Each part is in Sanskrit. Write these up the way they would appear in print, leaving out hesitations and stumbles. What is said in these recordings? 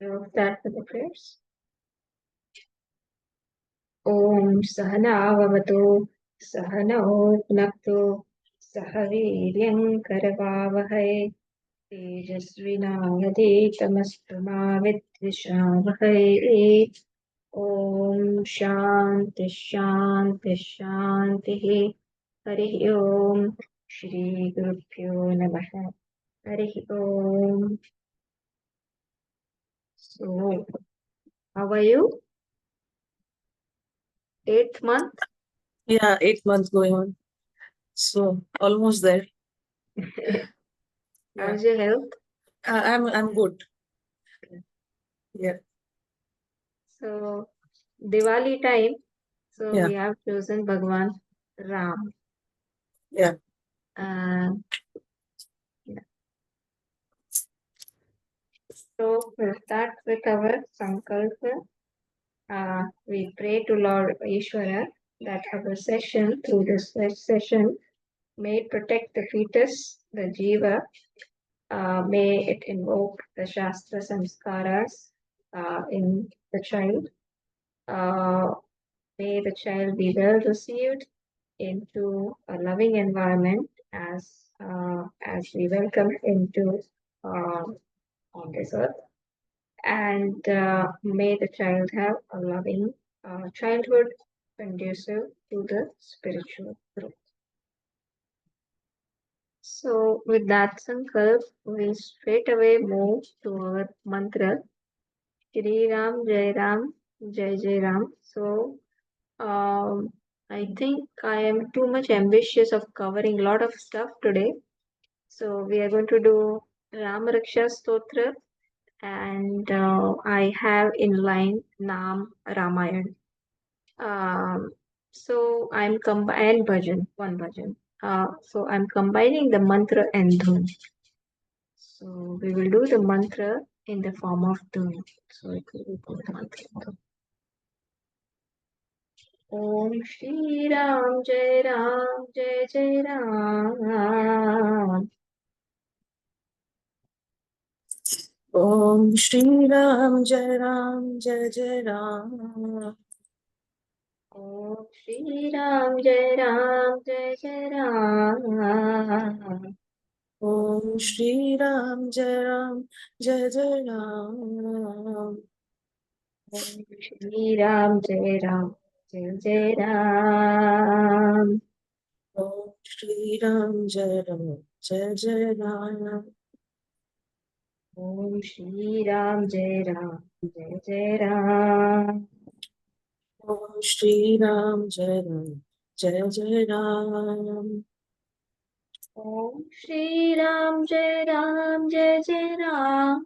We'll start with the prayers. Om Sahana Vavatu Sahano Punaktu Sahaviryam Karavavahai Tejasvinayaditamastu ma Vidvishavahai. Om Shanti Shanti Shanti Hari Om Shri Gurubhyo Namaha Hari Om. So, how are you? 8th month? Yeah, 8 months going on. So almost there. Yeah. How's your health? I'm good. Yeah. So, Diwali time, so Yeah. we have chosen Bhagwan Ram. Yeah. Yeah. So, we'll start with our Sankalpa. We pray to Lord Ishvara that our session, through this session, may protect the fetus, the jiva, may it invoke the Shastra Samskaras in the child. May the child be well received into a loving environment as we welcome into on this earth, and may the child have a loving childhood conducive to the spiritual growth. So, with that sankalp, we straight away move to our mantra. Shri Ram, Jai Ram, Jai Jai Ram. So, I think I am too much ambitious of covering a lot of stuff today. So we are going to do Rama Raksha Stotra, and I have in line Nam Ramayan. So I'm and bhajan, one bhajan. So I'm combining the mantra and dhun. So we will do the mantra in the form of dhun. So it will be both mantra. Om Shri Ram Jai Ram Jai Jai Ram. Om Shri Ram Jai Ram Jai Jai Ram. Om Shri Ram Jai Ram Jai Jai Ram. Om Shri Ram Jai Ram Jai Jai Ram. Om Shri Ram Jai Ram Jai Jai Ram. Om Shri Ram Jai Ram Jai Jai Ram. Om Shri Ram Jai Ram Jai Jai Ram. Om Shri Ram Jai Ram Jai Jai Ram. Om Shri Ram Jai Ram Jai Jai Ram.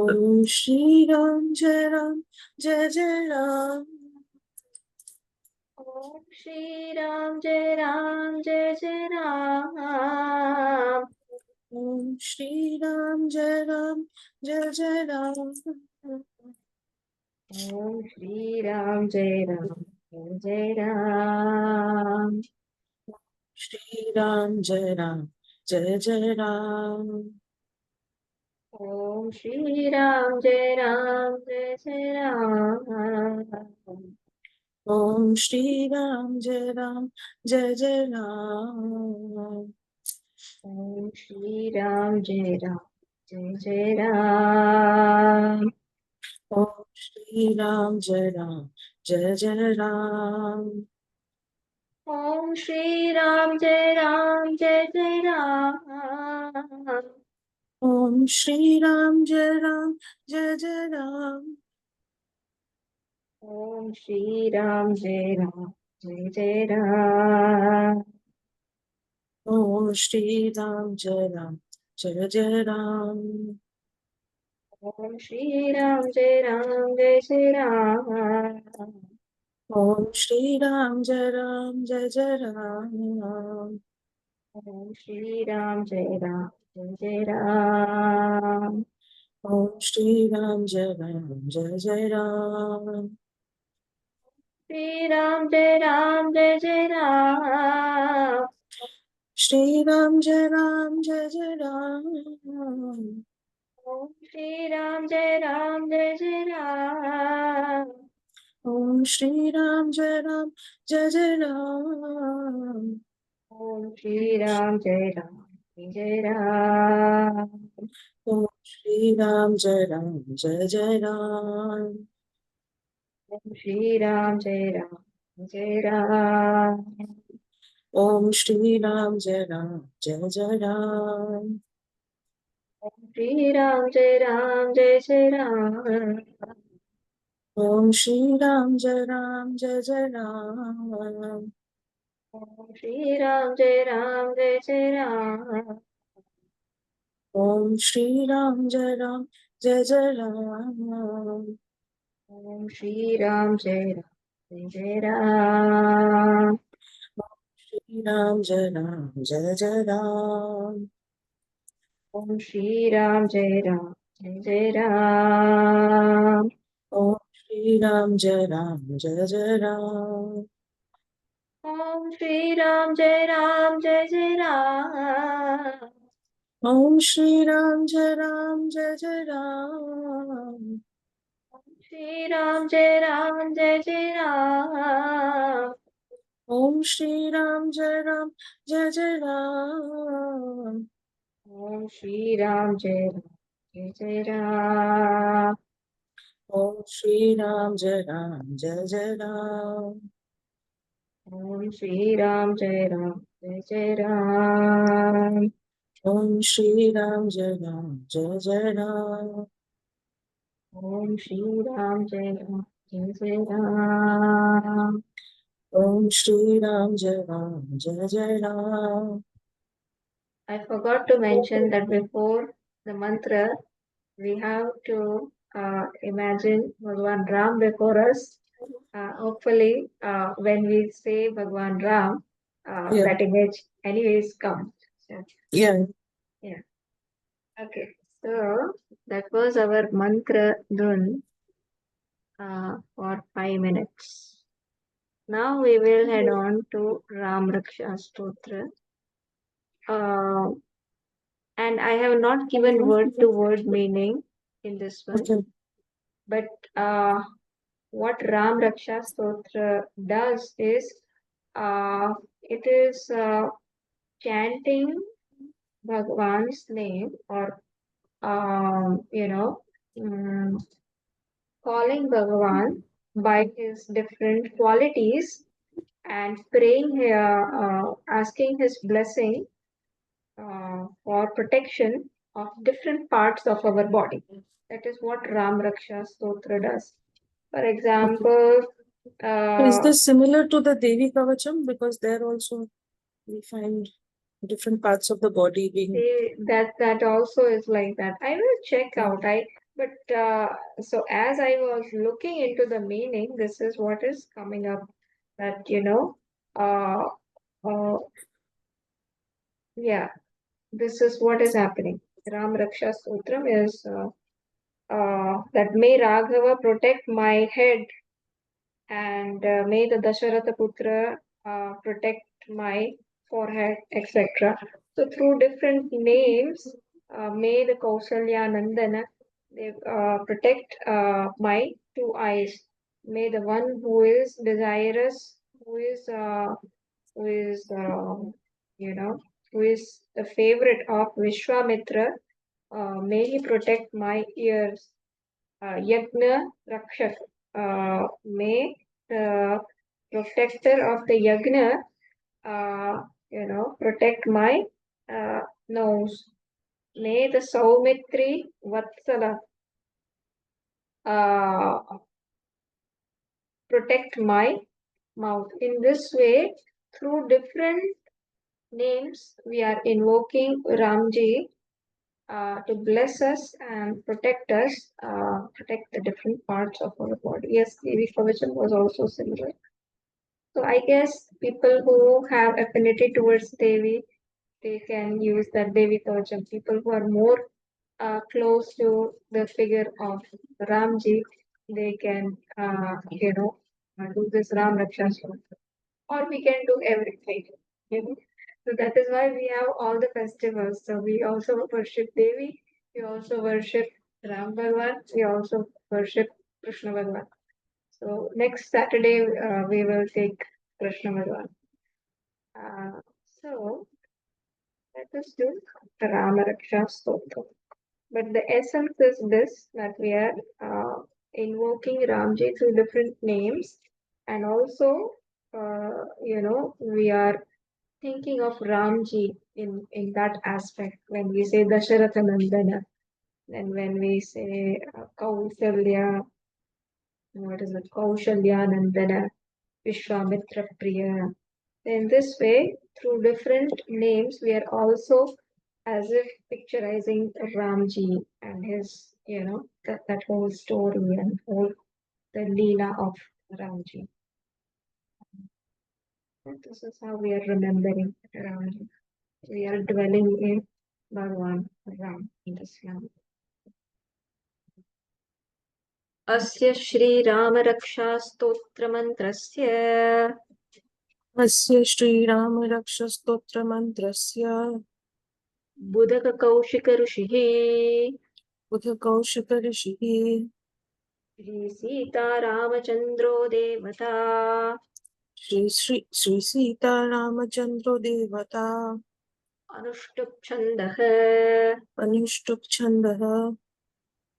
Om Shri Ram Jai Ram Jai Jai Ram. Om Shri Ram Jai Ram Jai Jai Ram. Om Shri Ram Jai Ram Jai Jai Ram. Om Shri Ram Jai Ram Jai Jai Ram. Shri Ram Jai Ram Jai Jai Ram. Om Shri Ram Jai Ram Jai Jai Ram. Om Shri Ram Jai Ram Jai Jai Ram. Om Shri Ram Jai Ram Jai Jai Ram. Om Shri Ram Jai Ram Jai Jai Ram. Om Shri Ram Jai Ram Jai Jai Ram. Om Shri Ram Jai Ram Jai Jai Ram. Om Shri Ram Jai Ram Jai Jai Ram. Om Shri Ram Jai Ram Jai Jai Ram. Om Shri Ram Jai Ram Jai Jai Ram. Om Shri Ram Jai Ram Jai Jai Ram. Om Shri Ram Jai Ram Jai Jai Ram. Om Shri Ram Jai Ram Jai Jai Ram. Shri Ram Jai Ram Jai Jai Ram. Shri Ram Jai Ram Jai Jai Ram. Om Shri Ram Jai Ram Jai Jai Ram. Om Shri Ram Jai Ram Jai Jai Ram. Om Shri Ram Jai Ram Jai Ram. Om Shri Ram Jai Ram Jai Jai Ram. Om Shri Ram Jai Ram Jai Ram. Om Shri Ram Jai Ram Jai Jai Ram. Om Shri Ram Jai Ram Jai Jai Ram. Om Shri Ram Jai Ram Jai Jai Ram. Om Shri Ram Jai Ram Jai Jai Ram. Om Shri Ram Jai Ram Jai Jai Ram. Om Shri Ram Jai Ram Jai Ram. Shri Ram Jai Ram Jai Jai Ram. Om Shri Ram Jai Ram Jai Jai Ram. Om Shri Ram Jai Ram Jai Jai Ram. Om Shri Ram Jai Ram Jai Jai Ram. Om Shri Ram Jai Ram Jai Jai Ram. Shri Ram Jai Ram Jai Jai Ram. Om Shri Ram Jai Ram Jai Jai Ram. Om Shri Ram Jai Ram Jai Jai Ram. Om Shri Ram Jai Ram Jai Jai Ram. Om Shri Ram Jai Ram Jai Jai Ram. Om Shri Ram Jai Ram Jai Jai Ram. Om Shri Ram Jai Ram Jai Jai Ram. Om Shri Ram Jai Ram Jai Jai Ram. I forgot to mention that before the mantra, we have to imagine Bhagwan Ram before us. Hopefully, when we say Bhagwan Ram, Yeah, that image anyways comes. So, yeah. yeah. Okay. So that was our mantra done for 5 minutes. Now we will head on to Ram Raksha Stotra. Uh, and I have not given word to word meaning in this one, Okay. but what Ram Raksha Stotra does is it is chanting Bhagwan's name or you know calling Bhagavan by his different qualities and praying here, asking his blessing for protection of different parts of our body. That is what Ram Raksha Stotra does. For Okay. example, So is uh, this similar to the Devi Kavacham? Because there also we find different parts of the body being. that also is like that. I will check Yeah. out. So as I was looking into the meaning, this is what is coming up. That uh, uh, yeah, this is what is happening. Ram Raksha Sutram is that may Raghava protect my head and may the Dasharatha Putra protect my forehead, etc. So through different names, may the Kausalya Nandana they protect my two eyes. May the one who is desirous, who is you know, who is the favorite of Vishwamitra, may he protect my ears. Yagna Rakshak. May the protector of the Yagna, protect my nose. May the Saumitri Vatsala uh, protect my mouth. In this way, through different names, we are invoking Ramji to bless us and protect the different parts of our body. Yes, Devi Kavacham was also similar. So I guess people who have affinity towards Devi, they can use that Devi Kavacham. People who are more close to the figure of Ramji, they can, do this Ram Raksha Stotra. Or we can do everything. You know? So that is why we have all the festivals. So we also worship Devi, We also worship Ram Bhagwan. We also worship Krishna Bhagwan. So next Saturday we will take Krishna Bhagwan. So let us do the Rama Raksha Stotra. But the essence is this, that we are invoking Ramji through different names, and also, we are thinking of Ramji in that aspect when we say Dasharatha Nandana, and when we say Kausalya, what is it? Kaushalya Nandana, Vishwamitra Priya. In this way, through different names, we are also as if picturizing Ramji and his, that whole story and whole the Leela of Ramji. And this is how we are remembering Ramji. We are dwelling in Bhagwan Ram in this land. अस्य श्रीरामरक्षास्तोत्रमन्त्रस्य अस्य श्रीरामरक्षस्तोत्रमन्त्रस्य बुधककौशिकऋषिः बुधकौशिकऋषिः श्रीसीतारामचन्द्रो देवता श्रीसीतारामचन्द्रो देवता अनुष्टुप् अनुष्टुप् छन्दः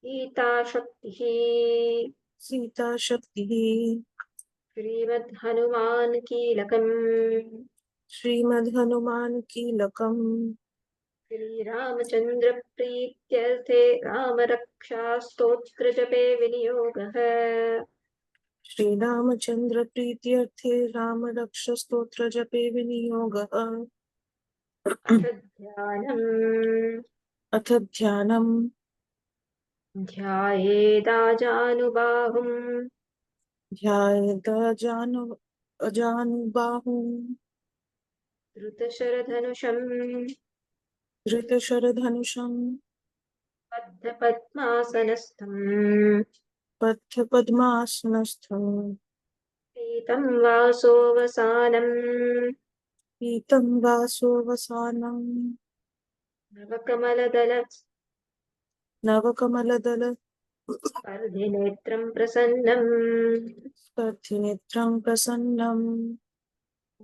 सीताशक्तिः सीताशक्तिः श्रीमद्हनुमान् कीलकम् श्रीमद्हनुमान् कीलकम् श्रीरामचन्द्रप्रीत्यर्थे रामरक्षास्तोत्रजपे विनियोगः श्रीरामचन्द्रप्रीत्यर्थे रामरक्षस्तोत्रजपे विनियोगः अथ ध्यानम् अथ ध्यानम् ध्यायेदाजानुबाहुम् अजानुबाहुम् धृतशरधनुषम् धृतशरधनुषम् बद्धपद्मासनस्थम् बद्धपद्मासनस्थम् पीतं वासोऽवसानम् पीतं वासोऽवसानम् नवकमलदल नवकमलदल स्पर्धिनेत्रं प्रसन्नम् स्पर्धिनेत्रं प्रसन्नम्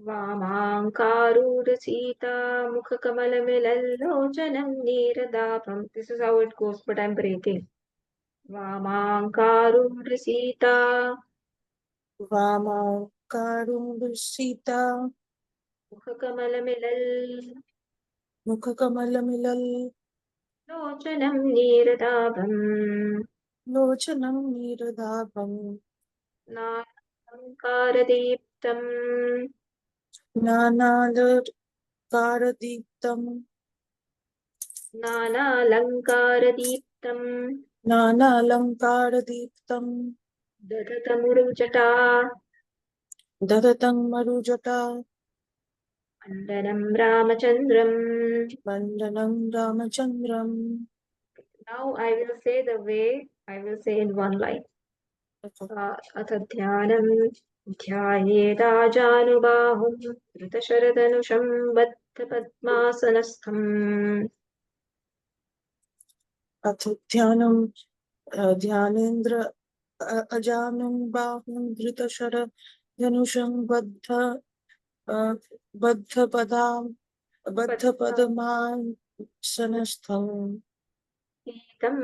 वामाङ्कारूढसीता मुखकमलमिलल्लोचनं नीरदापम्. This is how it goes, but I'm breaking. वामाङ्कारूढसीता वामाकारुण्डसीता मुखकमलमिलल् मुखकमलमिलल् लोचनं नीरदापम् लोचनं नीरदाभम् नालङ्कारदीप्तम् नानालङ्कारदीप्तम् नानालङ्कारदीप्तम् नानालङ्कारदीप्तम् दधतमुरुजटा ददतं मरुजटा मण्डनं रामचन्द्रम्. मण्डनं रामचन्द्रम् Now I will say the way I will say in one line. अथ ध्यानं ध्यायेदाजानुबाहुं धृतशरधनुषं बद्धपद्मासनस्थम् अथ ध्यानं ध्यानेन्द्र अजानुबाहुं धृतशरधनुषं बद्धपद्मासनस्थम् पीतं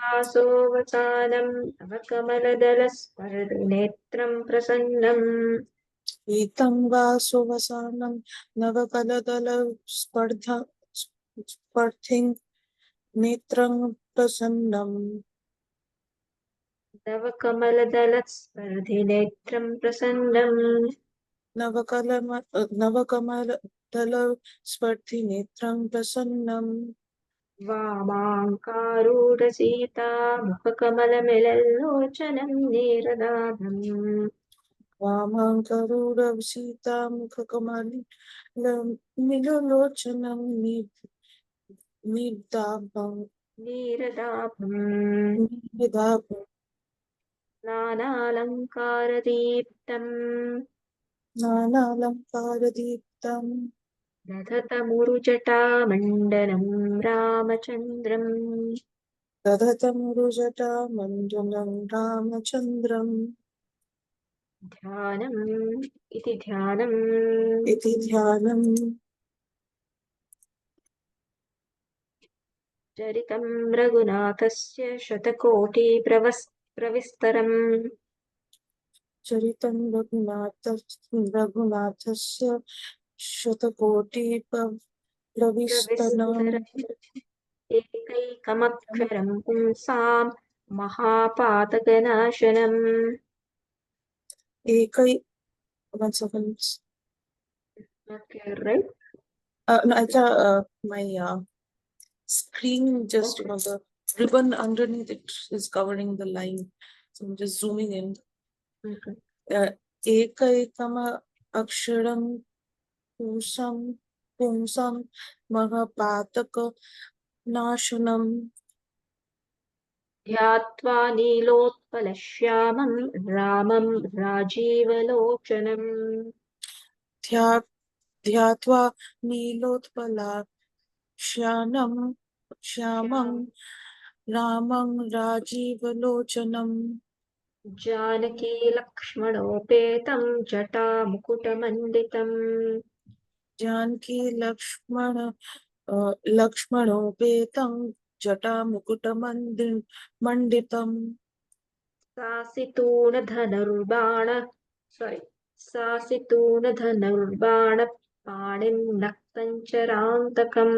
वासोऽवसानं नवकमलदलस्पर्धनेत्रं प्रसन्नम् पीतं वासोऽवसानं स्पर्धिं नेत्रं प्रसन्नम् नवकमलदलस्पर्धिनेत्रं प्रसन्नम् नवकमलदलस्पर्धिनेत्रं प्रसन्नम् वामाङ्कारूढसीता मुखकमलमिलल्लोचनं नीरदाभम् वामाङ्करूरसीता मुखकमलमिललोचनं निर्दाभम् निदाभम् नानालङ्कारदीप्तम् नानालङ्कारदीप्तम् दधतमुरुजटामण्डलं रामचन्द्रम् दधतमुरुजटामण्डलं रामचन्द्रम् ध्यानम् इति ध्यानम् इति ध्यानम् चरितं रघुनाथस्य प्रविस्तरम् चरितं रघुनाथस्य शतकोटिप्रविस्तनम् प्रविस्तरम् एकैकमक्षरं पुंसां महापातकनाशनम् एकै 1 second. Okay, right? No, I thought my screen just the ribbon underneath it is covering the line. So I'm just zooming in. Okay. एकैकम अक्षरं पुंसां महापातक नाशनम् ध्यात्वा नीलोत्पलश्यामं रामं राजीवलोचनम् ध्यात्वा नीलोत्पला श्यामं रामं राजीवलोचनम् जानकी लक्ष्मणोपेतं जटामुकुटमण्डितम् जानकी लक्ष्मणोपेतं जटामुकुटमण्डितम् सासितूणधनुर्बाण पाणिं नक्तञ्चरान्तकम्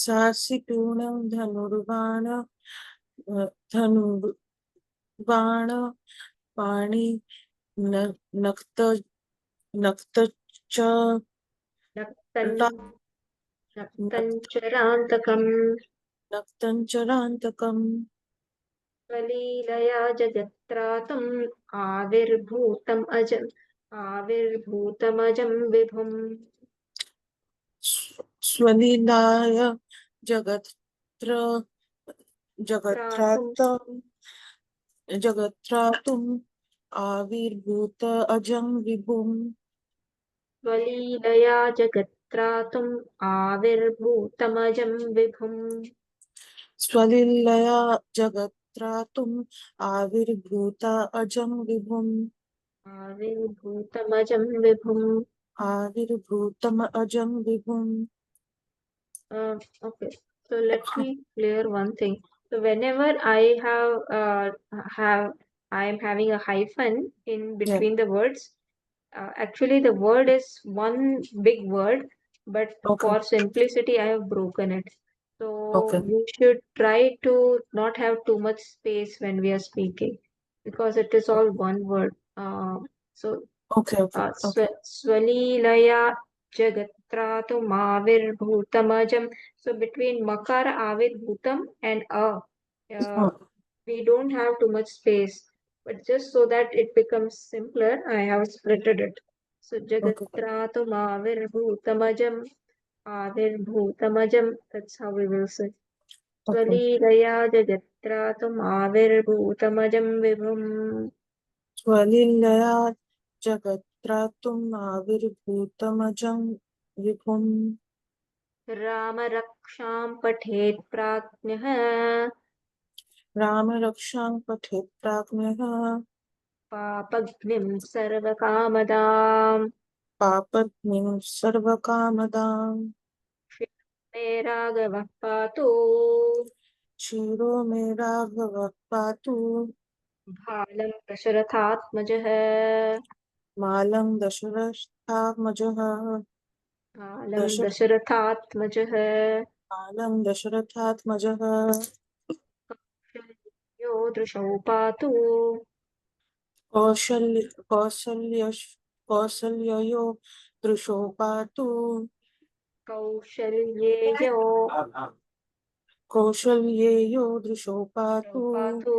सासितूणं धनुर्बाण पाणि नक्त नक्तच्च नक्तन् नक्तञ्चरान्तकम् नक्तञ्चरान्तकम् स्वलीलया जगत्त्रातुम् आविर्भूतमजं विभुम् स्वलीलाय जगत्र त्रातुम् जगत्रातुम् आविर्भूत अजं विभुम् स्वलीलया जगत्त्रातुम् आविर्भूतमजं विभुम् स्वलीलया जगत्रातुम् आविर्भूत अजं विभुम् आविर्भूतमजं विभुम् आविर्भूतम अजं विभुम् Okay, so let me clear one thing. So whenever I am having a hyphen in between the words, actually the word is one big word, but Okay. for simplicity I have broken it. So Okay. we should try to not have too much space when we are speaking, because it is all one word. So Okay. Okay. Swalilaya Jagatratumavirbhutamajam. So between Makara Avirbhutam and Oh, we don't have too much space. But just so that it becomes simpler, I have splitted it. So okay. Jagatratumavirbhutamajam Avirbhutamajam. That's how we will say. Okay. Swalilaya Jagatratumavirbhutamajam Vibhum. स्वलीलया जगत्रातुम् आविर्भूतमजं विभुम् रामरक्षां पठेत् प्राज्ञः रामरक्षां पठेत् प्राज्ञः पापग्निं सर्वकामदाम् पापग्निं सर्वकामदाम् मे राघवः पातु क्षीरो मे राघवः पातु भालं दशरथात्मजः मालं दशरथात्मजः भालं दशरथात्मजः मालं दशरथात्मजः यो दृशौ पातु कौसल्ययो दृशो पातु कौशल्येयो कौशल्येयो दृशो पातु पातु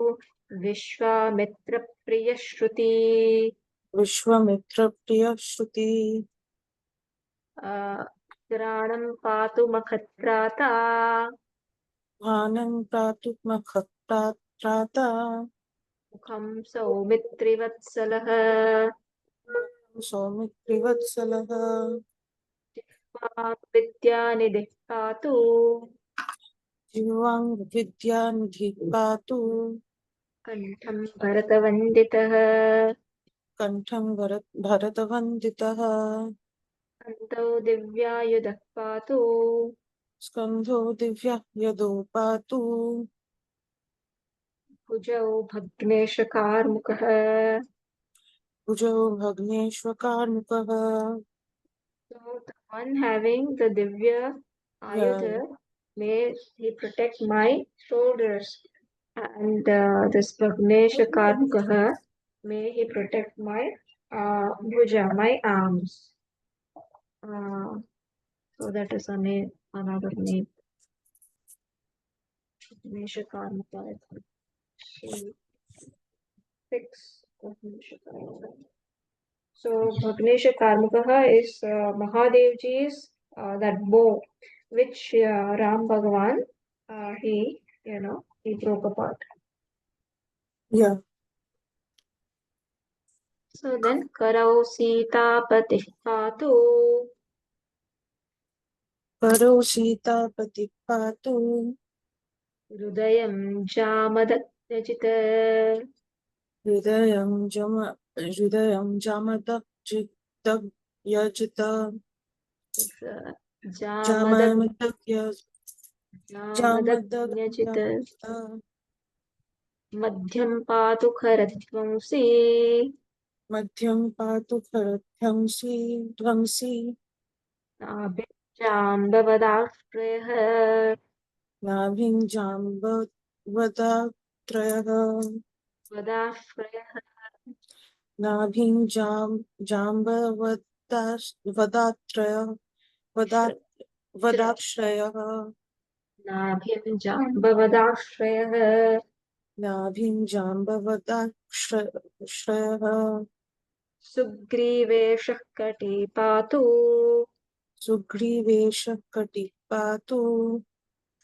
विश्वामित्रप्रियश्रुति विश्वामित्रप्रियश्रुति ग्राणं पातु मखत्राता भानं पातु मखत्राता मुखं सौमित्रिवत्सलः सौमित्रिवत्सलः विद्यानिधिः पातु जिह्वां विद्यानिधिः पातु कण्ठं भरतवन्दितः कण्ठं भरतवन्दितः अन्तौ दिव्यायुधः पातु स्कन्धो दिव्यः यदो पातु भुजौ भग्नेशकार्मुकः भुजो भग्नेष्वकार्मुकः So the one having the Divya Yeah, Ayudha, may he protect my shoulders. And this Bhagnesha Karmukaha, may he protect my bhuja, my arms. Uh, so that is a name, another name. Bhagnesha Karmuka, I think. She fix Bhagnesha Karmuka. So Bhagnesha Karmukaha is Mahadevji's that bow which Ram Bhagavan he broke apart. yeah. So then Karau Sitapati Patu करो सीतापतिः पातु Hridayam Jamadajita हृदयं जामदग्यजित Jamadag जामदग्य Jamadajita जामदग्यजित Madhyam Patu Kharadvamsi मध्यं पातु खरध्वंसी ध्वंसी Jambavadastrayah नाभिं जाम्बवदात्रयः Vadastrayah नाभिं जाम्बवदात्रयः वदाश्रयः नाभिं जाम्बवदाश्रयः नाभिं जाम्बवदाश्रयः सुग्रीवेशः कटी पातु सुग्रीवेशः कटिः पातु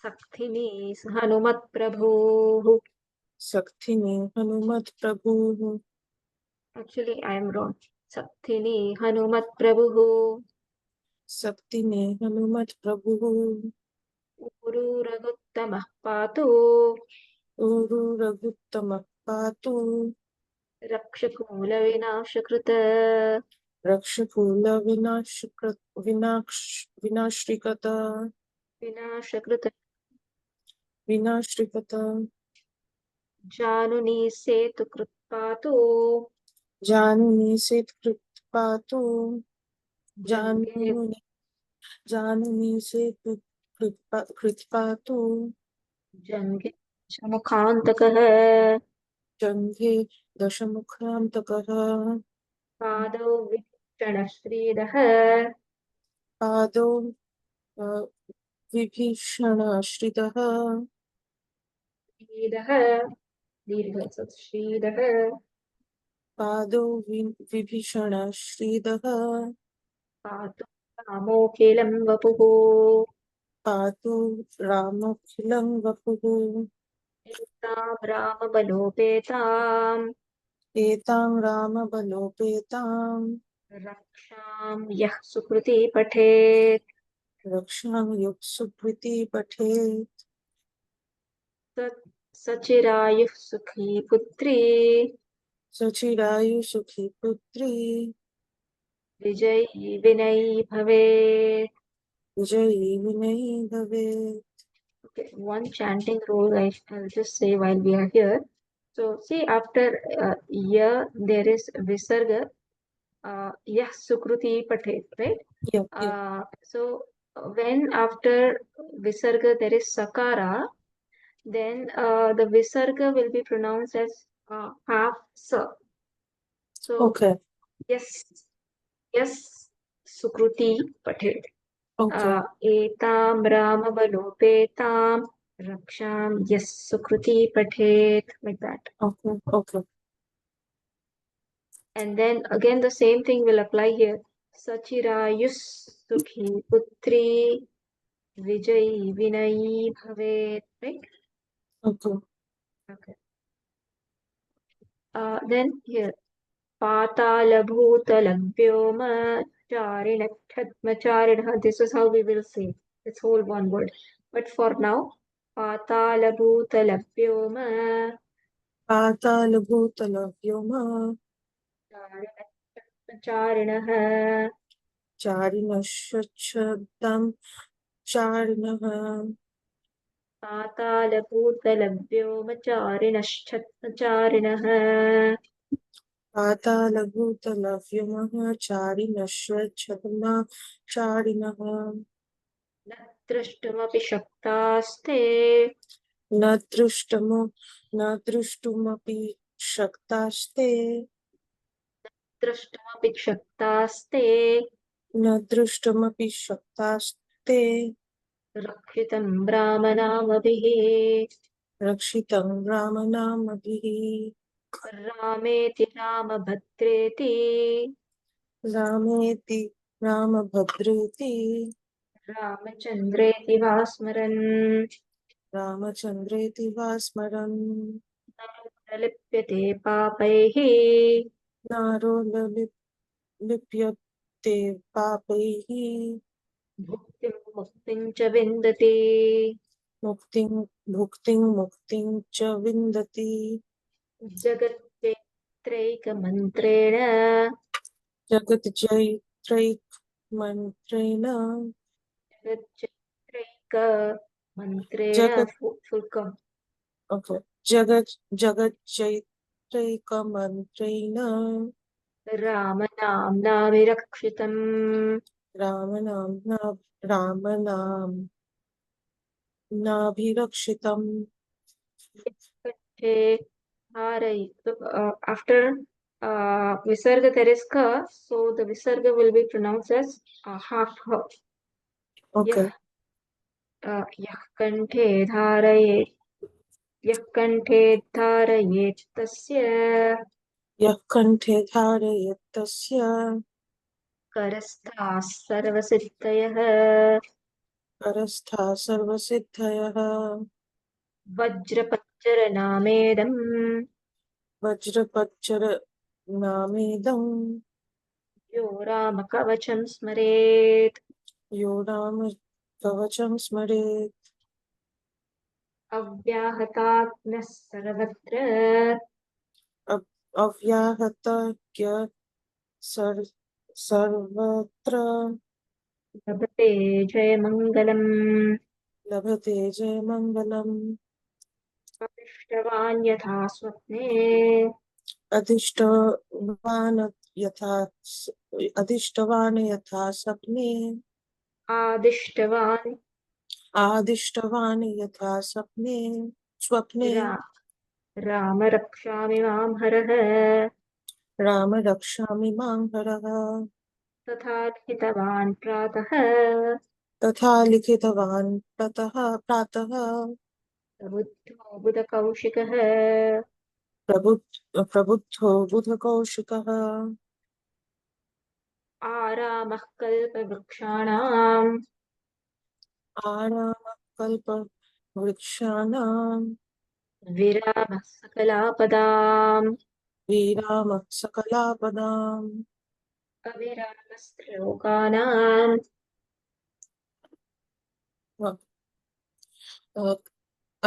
सक्थिनी हनुमत्प्रभोः. सक्थिने हनुमत्प्रभुः Actually, I am wrong. सक्थिनी हनुमत्प्रभुः सक्तिने हनुमत्प्रभुः ऊरुरगुत्तमः पातु ऊरु रघुत्तमः पातु रक्षकूलविनाशकृत विनाश्रिकत विनाशकृत विनाश्रिकत जानुनी सेतुकृत् पातु जानुनि सेत्कृत पातु जङ्गे जानुनि जानुनि कृत पातु जङ्गे शमुखान्तकः जङ्घे दशमुखान्तकः पादौ विभीषणश्रीदः पादौ अ, विभीषणश्रितः श्रीदः दीर्घ श्रीदः पादौ विभीषणश्रीदः पातु रामोऽखिलं वपुः पातु रामोऽखिलं वपुः एतां रामबलोपेताम् एतां रामबलोपेतां रक्षां यः सुकृती पठेत् रक्षां युः सुकृती पठेत् सचिरायुः सुखी पुत्री सचिरायु सुखी पुत्री विजयी विनयी भवेत्. विजयी विनयी भवेत् Okay, one chanting rule I'll just say while we are here. So see, after ya there is visarga, yah sukruti pathet, right? yeah, yeah. So when after visarga there is sakara, then the visarga will be pronounced as half sa. So Okay, yes, yes, sukruti pathet. okay, एतां रामबलोपेतां रक्षां यः सुकृती पठेत्, like that. okay, okay. And then again the same thing will apply here. Sachirayus sukhi putri vijayi vinayi bhavet, right? Okay. Okay. Then here patalabhutalam vyoma Charinah. This is how we will say. It's whole one word. But for now, Patalabhutalabhyoma. पातालभूतलव्योमा Charinah. चारिणशब्दं चारिणः पातालभूतलव्योमचारिणश्छत्मचारिणः पातालभूतलव्योमः चारिणश्वच्छद्मा चारिणः न द्रष्टुमपि शक्तास्ते न दृष्टुमपि शक्तास्ते द्रष्टुमपि शक्तास्ते न दृष्टुमपि शक्तास्ते रक्षितं ब्राह्मणामभिः रक्षितं रामनामभिः रामेति रामभद्रेति रामेति रामभद्रेति रामचन्द्रेति वा स्मरन् रामचन्द्रेति वा स्मरन् प्रलिप्यते पापैः नारो लिप्यते पापैः भुक्तिं मुक्तिं च विन्दति मुक्तिं मुक्तिं च विन्दति जगच्चैत्रैकमन्त्रेण जगज्जयित्रैकमन्त्रेण जगच्चैत्रैकमन्त्रेण जगत् फुल्कम् ओके जगज्जयित्रैकमन्त्रेण रामनाम्नाभिरक्षितम् रामनाम्ना रामनाम्नाभिरक्षितम् कंठे हारै. So, after visarga there is ka, so the visarga will be pronounced as half ha. Okay यः यः कंठे धारयेत् यः कंठे धारयेत् तस्य यः कण्ठे धारयेत् तस्य करस्थाः सर्वसिद्धयः परस्था सर्वसिद्धयः वज्रपज्जरनामेदम् वज्रपच्चर नामेदं यो रामकवचं स्मरेत् यो राम कवचं स्मरेत् अव्याहतात्मः सर्वत्र अव्याहतज्ञ सर्वत्र लभते जयमङ्गलम् लभते जयमङ्गलम् प्रतिष्ठवान् यथा स्वप्ने अधिष्ठवान् यथा अधिष्ठवान् यथा स्वप्ने आदिष्टवान् आदिष्टवान् यथा स्वप्ने रा राम रक्षामि मां हरः राम रक्षामि मां हरः तथा लिखितवान् प्रातः तथा लिखितवान् प्रातः बुद्धो बुधकौशिकः प्रबुद्धो बुधकौशिकः आरामः कल्पवृक्षाणाम् आरामकल्पवृक्षाणां विरामः सकलापदाम् विरामः सकलापदाम् अविरामस्त्रिलोकानाम्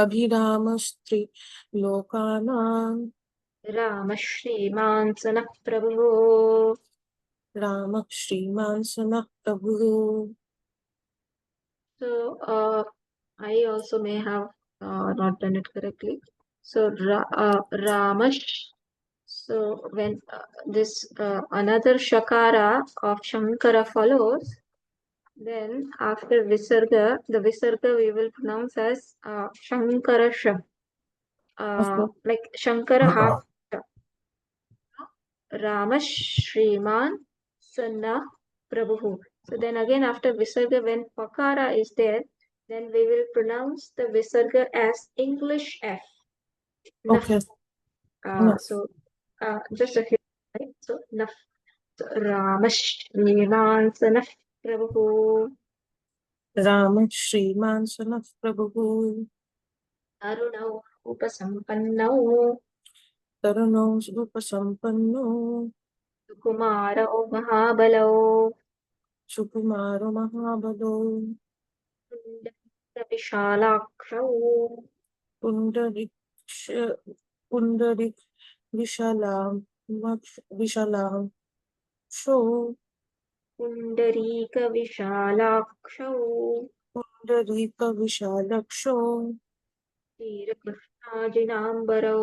अभिरामस्त्रिलोकानां रामः श्रीमान् स नः प्रभुः. रामः श्रीमान् स नः प्रभुः So, I also may have not done it correctly. So, Ramash. So, when this another Shakara of Shankara follows, then after Visarga, the Visarga we will pronounce as Shankara Sha. Okay. Like Shankara half Sha. Ramash Shriman Sanna Prabhu. So then again after Visarga, when Pakara is there, then we will pronounce the Visarga as English F. Naf. Okay. No. So just a few, right? So Naf. So, Ramash Shriman Sanna Prabhu. रामः श्रीमान् स नः प्रभुः Arunau Upasampannau तरुणौ उपसम्पन्नो Kumarau Mahabalau सुकुमारो महाबलो विशालाक्षौ पुण्डरीक्ष पुण्डरीक विशालां शो पुण्डरीकविशालाक्षौ पुण्डरीकविशालक्षो श्रीकृष्णाजिनाम्बरौ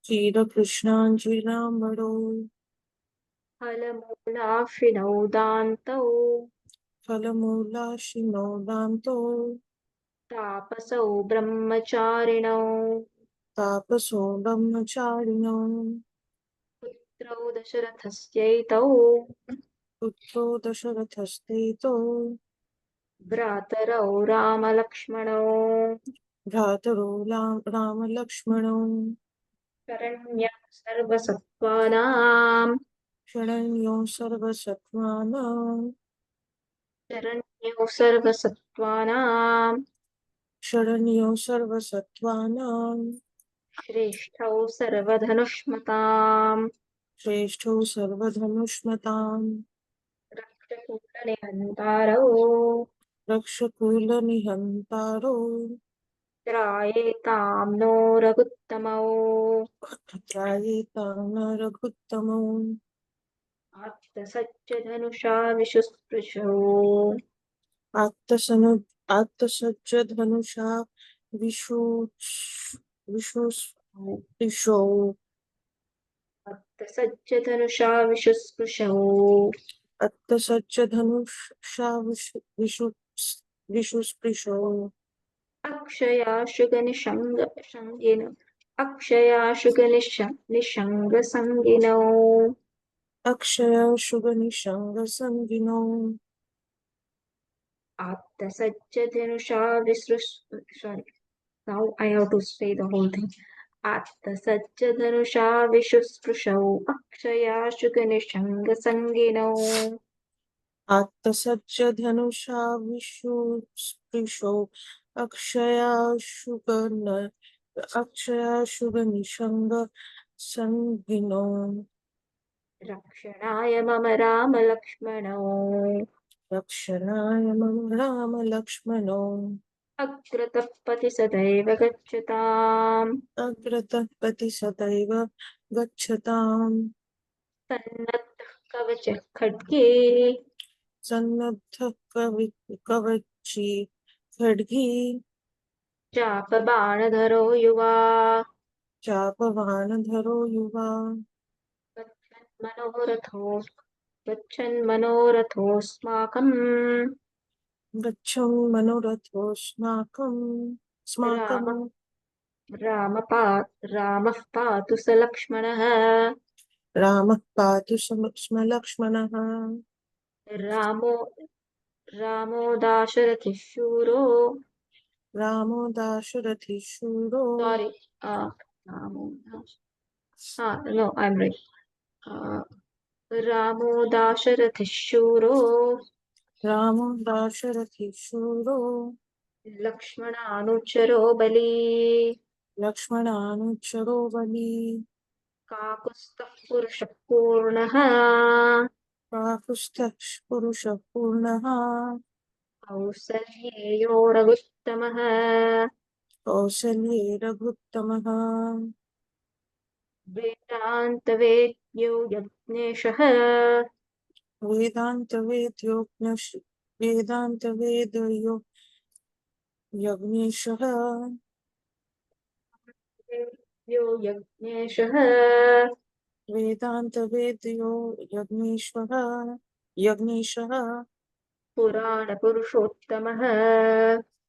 क्षीरकृष्णाञ्जिनाम्बरो फलमूलाशिनौ दान्तौ फलमूलाशिनो दान्तो तापसौ ब्रह्मचारिणौ तापसो ब्रह्मचारिणो पुत्रौ दशरथस्यैतौ पुत्रो दशरथस्तेतो भ्रातरौ रामलक्ष्मणौ भ्रातरो रामलक्ष्मणो शरण्यः सर्वसत्त्वानां शरण्यो सर्वसत्त्वानां शरण्यौ सर्वसत्त्वानां शरण्यो सर्वसत्त्वानां श्रेष्ठौ सर्वधनुष्मताम् श्रेष्ठो सर्वधनुष्मतां रक्तकुण्डनिहन्तारौ रक्षकुलनिहन्तारो त्रायेतां नो रघुत्तमौ त्रायेतां न रघुत्तमो आत्तसज्जधनुषा विशुस्पृशौ आत्तसनु आत्तसज्जधनुषा विशु विशुस्पृशो आत्तसज्जधनुषा विशुस्पृशौ आत्तसज्जधनुषा विशुस्पृशो अक्षयाशुगनिशङ्गिन अक्षयाशुगनिशङ्गसङ्गिनौ अक्षय शुभनिशङ्गसङ्गिनो आत्तसज्जधनुषा विसृस् sorry now I have to say the whole thing आत्तसज्जधनुषा विशुस्पृशौ अक्षयाशुगनिशङ्गसङ्गिनौ आत्तसज्जधनुषा विशुस्पृशो अक्षयाशुगनिशङ्गसङ्गिनो रक्षणाय मम रामलक्ष्मणौ रक्षणाय मम रामलक्ष्मणो अग्रतः पथि सदैव गच्छताम् अग्रतः पति सदैव गच्छताम् सन्नद्धः कवचः खड्गे सन्नद्धः कवची खड्गी चापबाणधरो युवा चापवानधरो युवा गच्छन्मनोरथो गच्छन्मनोरथोऽस्माकम् गच्छं मनोरथोऽस्माकं राम स्माकं रामपा रामः पातु स लक्ष्मणः रामः पातु स्म लक्ष्मणः रामो रामो दाशरथिः शूरो रामो दाशरथि शूरो sorry रामो no I'm right रामो दाशरथिः शूरो रामो दाशरथि शूरो लक्ष्मणानुचरो बली लक्ष्मणानुचरो बली काकुत्स्थः पुरुषः पूर्णः काकुत्स्थः पुरुषः पूर्णः कौसल्येयो रघुत्तमः कौसल्ये रघुत्तमः वेदान्तवेद्यो यज्ञेशः वेदान्तवेदयो यज्ञेशः वेद्यो यज्ञेशः वेदान्तवेद्यो यज्ञेशः पुराणपुरुषोत्तमः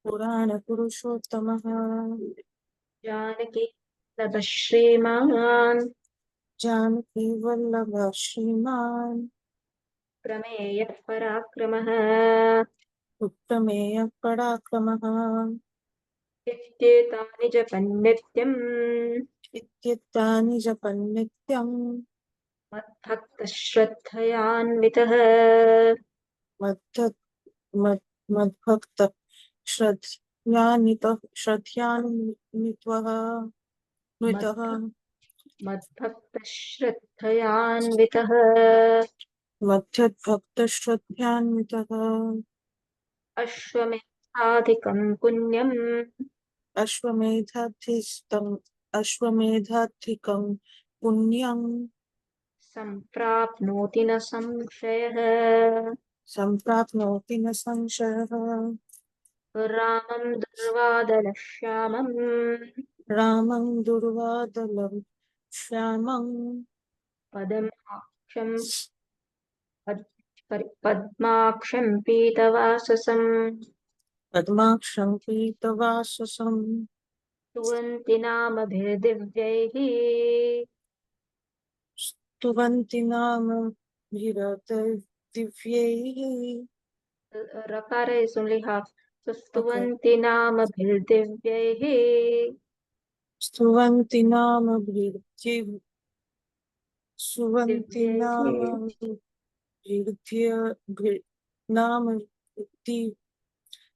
पुराणपुरुषोत्तमः जानकी नतः श्रीमान् जानकीवल्लभः श्रीमान् प्रमेयः पराक्रमः उत्तमेयः पराक्रमः इत्येतानि जपन्नित्यम् इत्येतानि जपन्नित्यं मद्भक्तः श्रद्धयान्वितः मद्भक्तः श्रद्धयान्वितः मद्भक्तः श्रद्धयान्वितः मध्यद्भक्तश्रद्धयान्वितः अश्वमेधाधिकं पुण्यं अश्वमेधाधिकं पुण्यं सम्प्राप्नोति न संशयः। सम्प्राप्नोति न संशयः। रामं दुर्वादलश्यामं रामं दुर्वादलं श्यामं पद्माक्षं पद्माक्षं पीतवाससं पद्माक्षं पीतवाससं स्तुवन्ति नामभिर्दिव्यैः स्तुवन्ति नाम दिव्यैः। रकार is only half. So Okay. स्तुवन्ति नामभिर्दिव्यैः स्तुवन्ति नाम सुवन्ति नाम दिव्यैः नाम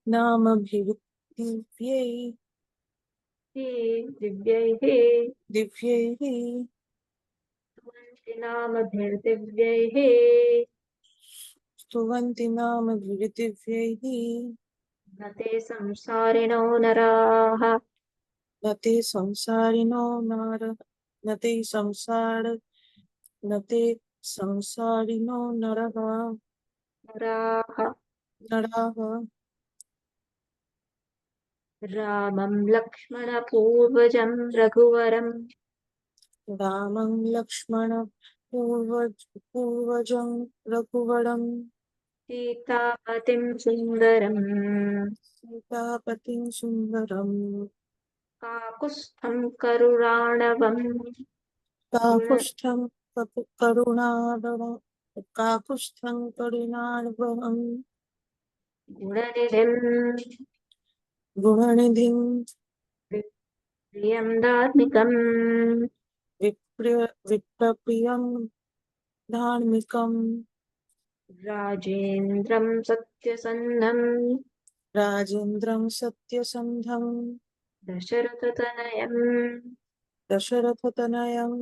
नामभिवृद्धिव्यै दिव्यैः दिव्यैः स्तुवन्ति नामभिर्दिव्यैः स्तुवन्ति नामभिवृद्धिव्यैः। न ते संसारिणो नराः न ते संसारिणो नर न ते न ते संसारिणो नरः नराः नराः रामं लक्ष्मणपूर्वजं रघुवरं रामं लक्ष्मण पूर्वजं रघुवरं सीतापतिं सुन्दरं सीतापतिं सुन्दरं काकुत्स्थं करुणाणवं गुण काकुत्स्थं करुणाडव काकुत्स्थं करुणाडवं गुणनिधिं गुणनिधिं प्रियं धार्मिकं विप्रप्रियं धार्मिकं राजेन्द्रं सत्यसन्धं राजेन्द्रं सत्यसन्धं दशरथतनयं दशरथतनयं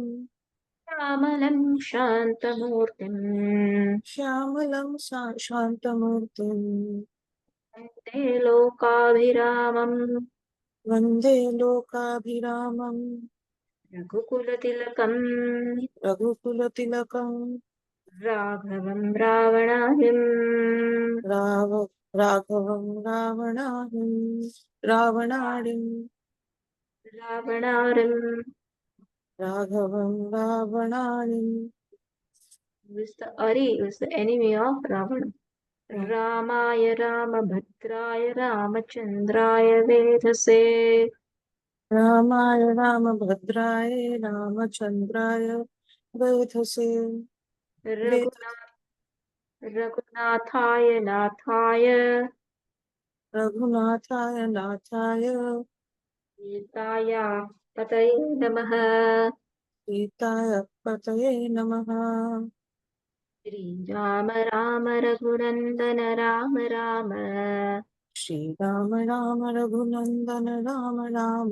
श्यामलं शान्तमूर्तिं श्यामलं शान्तमूर्तिं वन्दे लोकाभिरामं वन्दे लोकाभिरामं रघुकुलतिलकं रघुकुलतिलकं राघवं रावणाभिं Rao राघवं रावणाडिं रावणारं राघवं रावणाडिं was the Ari was the enemy of Ravana. रामाय रामभद्राय रामचन्द्राय वेधसे रामाय रामभद्राय रामचन्द्राय वेधसे वेद रघुनाथाय नाथाय रघुनाथाय नाथाय सीताया पतये नमः। सीताय पतये नमः। श्रीराम राम रघुनन्दन राम राम श्रीराम राम रघुनन्दन राम राम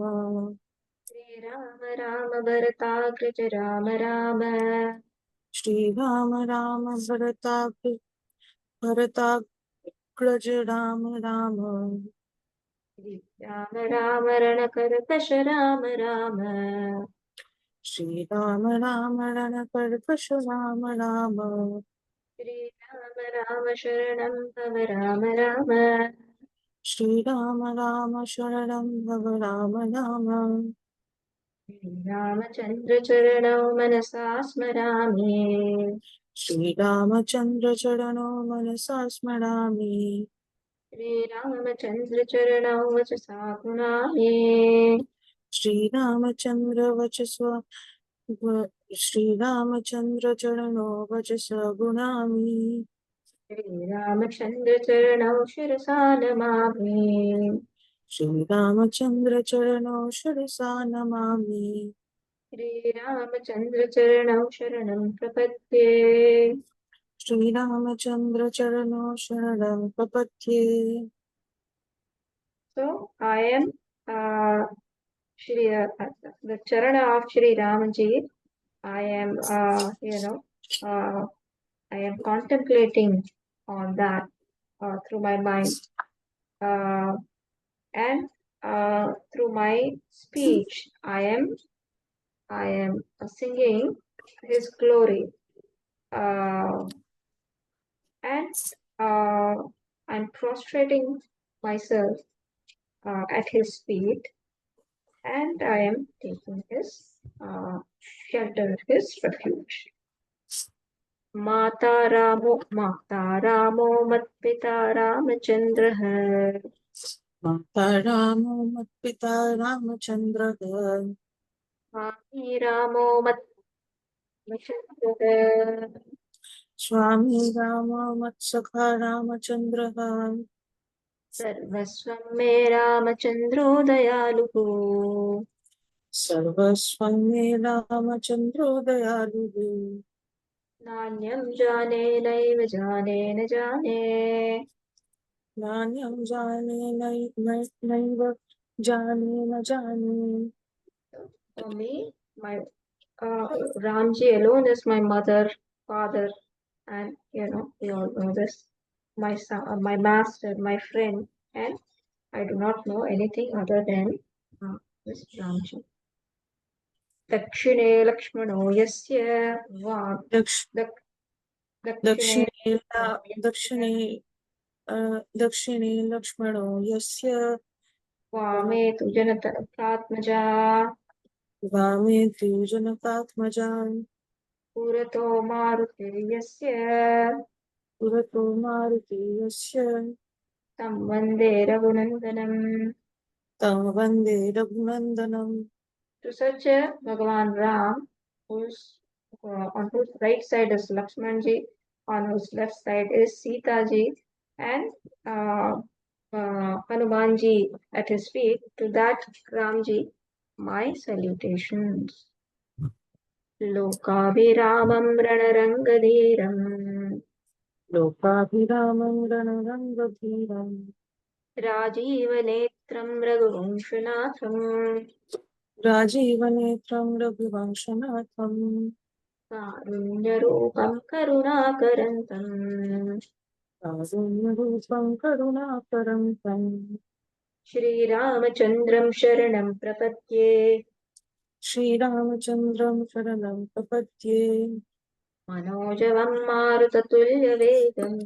श्रीराम राम भरताग्रज राम राम श्रीराम राम भरताग्रज राम राम श्रीराम राम रणकर्कश राम राम श्रीराम राम रणकर्कश राम राम श्रीराम राम शरणं तव राम राम श्रीराम राम शरणं भव राम राम रामचन्द्र चरणौ मनसा स्मरामि श्रीरामचन्द्र चरणो मनसा स्मरामि श्रीरामचन्द्र चरणौ वचसा गुणामि श्रीरामचन्द्र श्रीरामचन्द्र चरणो वचस गुणामि श्रीरामचन्द्र चरणौ शिरसा नमामि श्रीरामचन्द्र चरणो शिरसा नमामि श्रीरामचन्द्र चरणौ शरणं प्रपद्ये श्रीरामचन्द्र चरणो शरणं प्रपद्ये। So I am the Charana of Shri Ramji. I am I am contemplating on that through my mind, and through my speech, I am singing His glory, and uh, I'm prostrating myself at His feet, and I am taking His shelter, His refuge. माता रामो मत्पिता रामचन्द्रः माता रामो मत्पिता रामचन्द्रः स्वामी रामो मत्सखः स्वामी रामो मत्सखा रामचन्द्रः सर्वस्वं मे रामचन्द्रो दयालुः सर्वस्वं मे रामचन्द्रो दयालुः नान्यं जाने नैव जाने न जाने नान्यं जाने नैव जाने न जाने For me, my Ramji alone is my mother, father, and we all know this. My son, my master, my friend, and I do not know anything other than this Ramji. दक्षिणे लक्ष्मणो यस्य वा- दक्ष दक्- दक्षिणे दक्षिणे लक्ष्मणो यस्य दक्षिणे दक्षिणे लक्ष्मणो यस्य वामे तु जनतात्मजा वामे द्विजनकात्मजा पुरतो मारुतिर्यस्य पुरतो मारुति यस्य तं वन्दे रघुनन्दनम्. तं वन्दे रघुनन्दनम्. To such a Bhagavan Ram, who's on whose right side is Lakshmanji, on whose left side is Sita ji, and Hanumanji at his feet, to that Ramji, my salutations. लोकाभिरामं रणरङ्गधीरम् लोकाभिरामं रणरङ्गधीरम् राजीवनेत्रं रघुवंशनाथम् राजीवनेत्रं रघुवंशनाथम् कारुण्यरूपं करुणाकरन्तम् कारुण्यरूपं करुणाकरं तम् श्रीरामचन्द्रं शरणं प्रपद्ये श्रीरामचन्द्रं शरणं प्रपद्ये मनोजवं मारुततुल्यवेगम्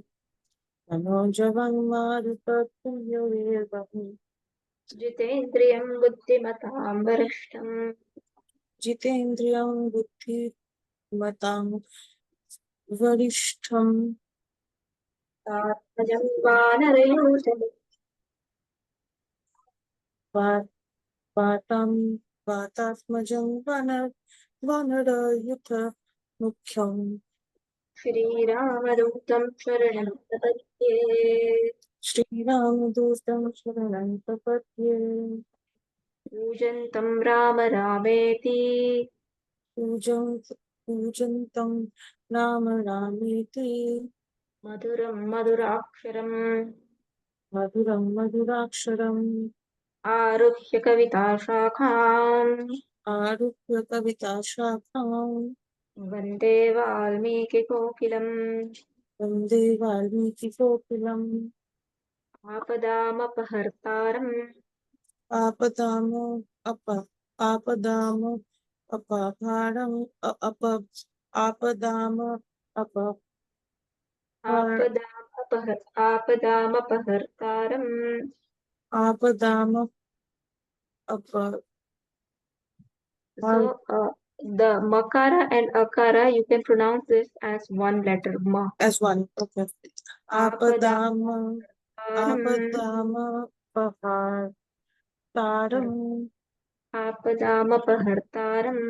मनोजवं मारुततुल्यवेगम् जितेन्द्रियं बुद्धिमतां वरिष्ठम् जितेन्द्रियं बुद्धिमतां वरिष्ठम् तात्मजं वानरयूथम् वातात्मजं वानरयुथ मुख्यम् श्रीरामदूतं शरणं प्रपद्ये श्रीरामदूतं शरणं प्रपद्ये पूजन्तं राम रामेति पूजन्तं राम रामेति मधुरं मधुराक्षरम् मधुरं मधुराक्षरम् आरुह्य कविताशाखाम् आरुह्य कविताशाखाम् वन्दे वाल्मीकिकोकिलम् वन्दे वाल्मीकिकोकिलम् आपदामपहर्तारम् आपदाम अप आपदाम अपहारम् अप आपदाम अप आपदामपहर्तारम् आपदाम अप So the makara and akara, you can pronounce this as one letter, ma. as one. Okay. आपदाम Apadapahartaram, आपदाम अपहारम् आपदामपहर्तारम्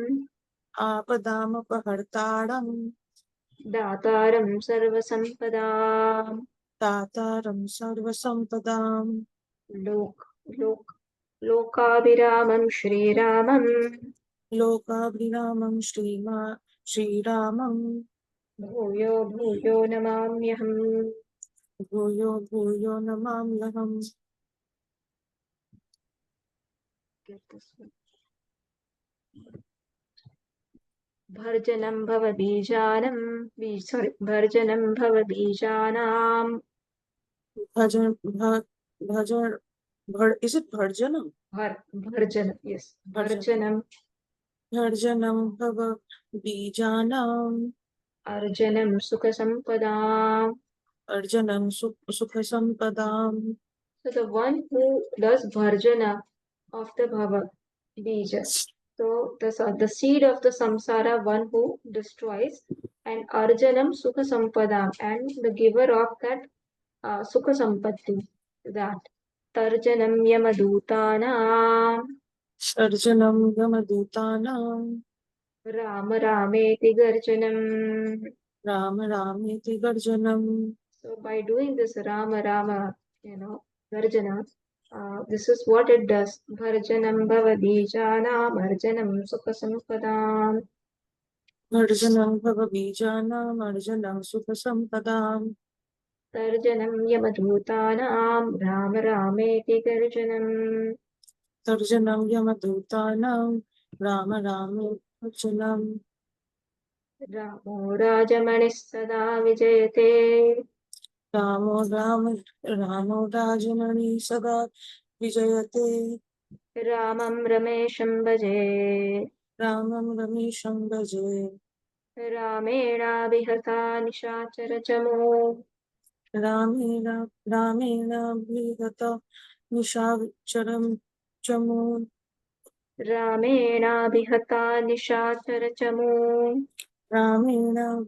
आपदामपहर्तारम् दातारं सर्वसम्पदाम् दातारं सर्वसम्पदाम् लोक लोक लोकाभिरामं श्रीरामं लोकाभिरामं श्रीरामं भूयो भूयो नमाम्यहम्. भूयो भूयो नमाम्यहम्. Get this one. भर्जनं भर्जनं भवबीजानां Bhajan, bhajan, is it bharjanam? भर्जनं, yes, Bharjanam. भर्जनं, Bharjanam bhava bijanam. अर्जनं सुखसम्पदाम्. Arjanam sukha sampadam. So the one who does bharjana of the bhava bija, so the seed of the samsara, one who destroys, and arjanam sukha sampadam, and the giver of that sukha sampatti, that tarjanam yamadutana Arjanam gamadutanam. rama rameti garjanam. Rama ramiti garjanam. So by doing this rama rama, garjana, this is what it does. Bharjanam bhavabijana bharjanam sukha sampadam. Arjanam bhava bijanam. Arjanam sukha sampadam. Tarjanam yamadhutanam rama rameti garjanam. Tarjanam yamadutanam. Rama ramiti garjanam. Ramo rajamanis sada vijayate. Ramo Rajamani sada vijayate. Ramam ramesham bhaje. Ramam ramesham bhaje. Ramena bihata nishachara chamo. Ramena bhigata nishacharam chamun. Ramena bihata nishachara chamo. Ramena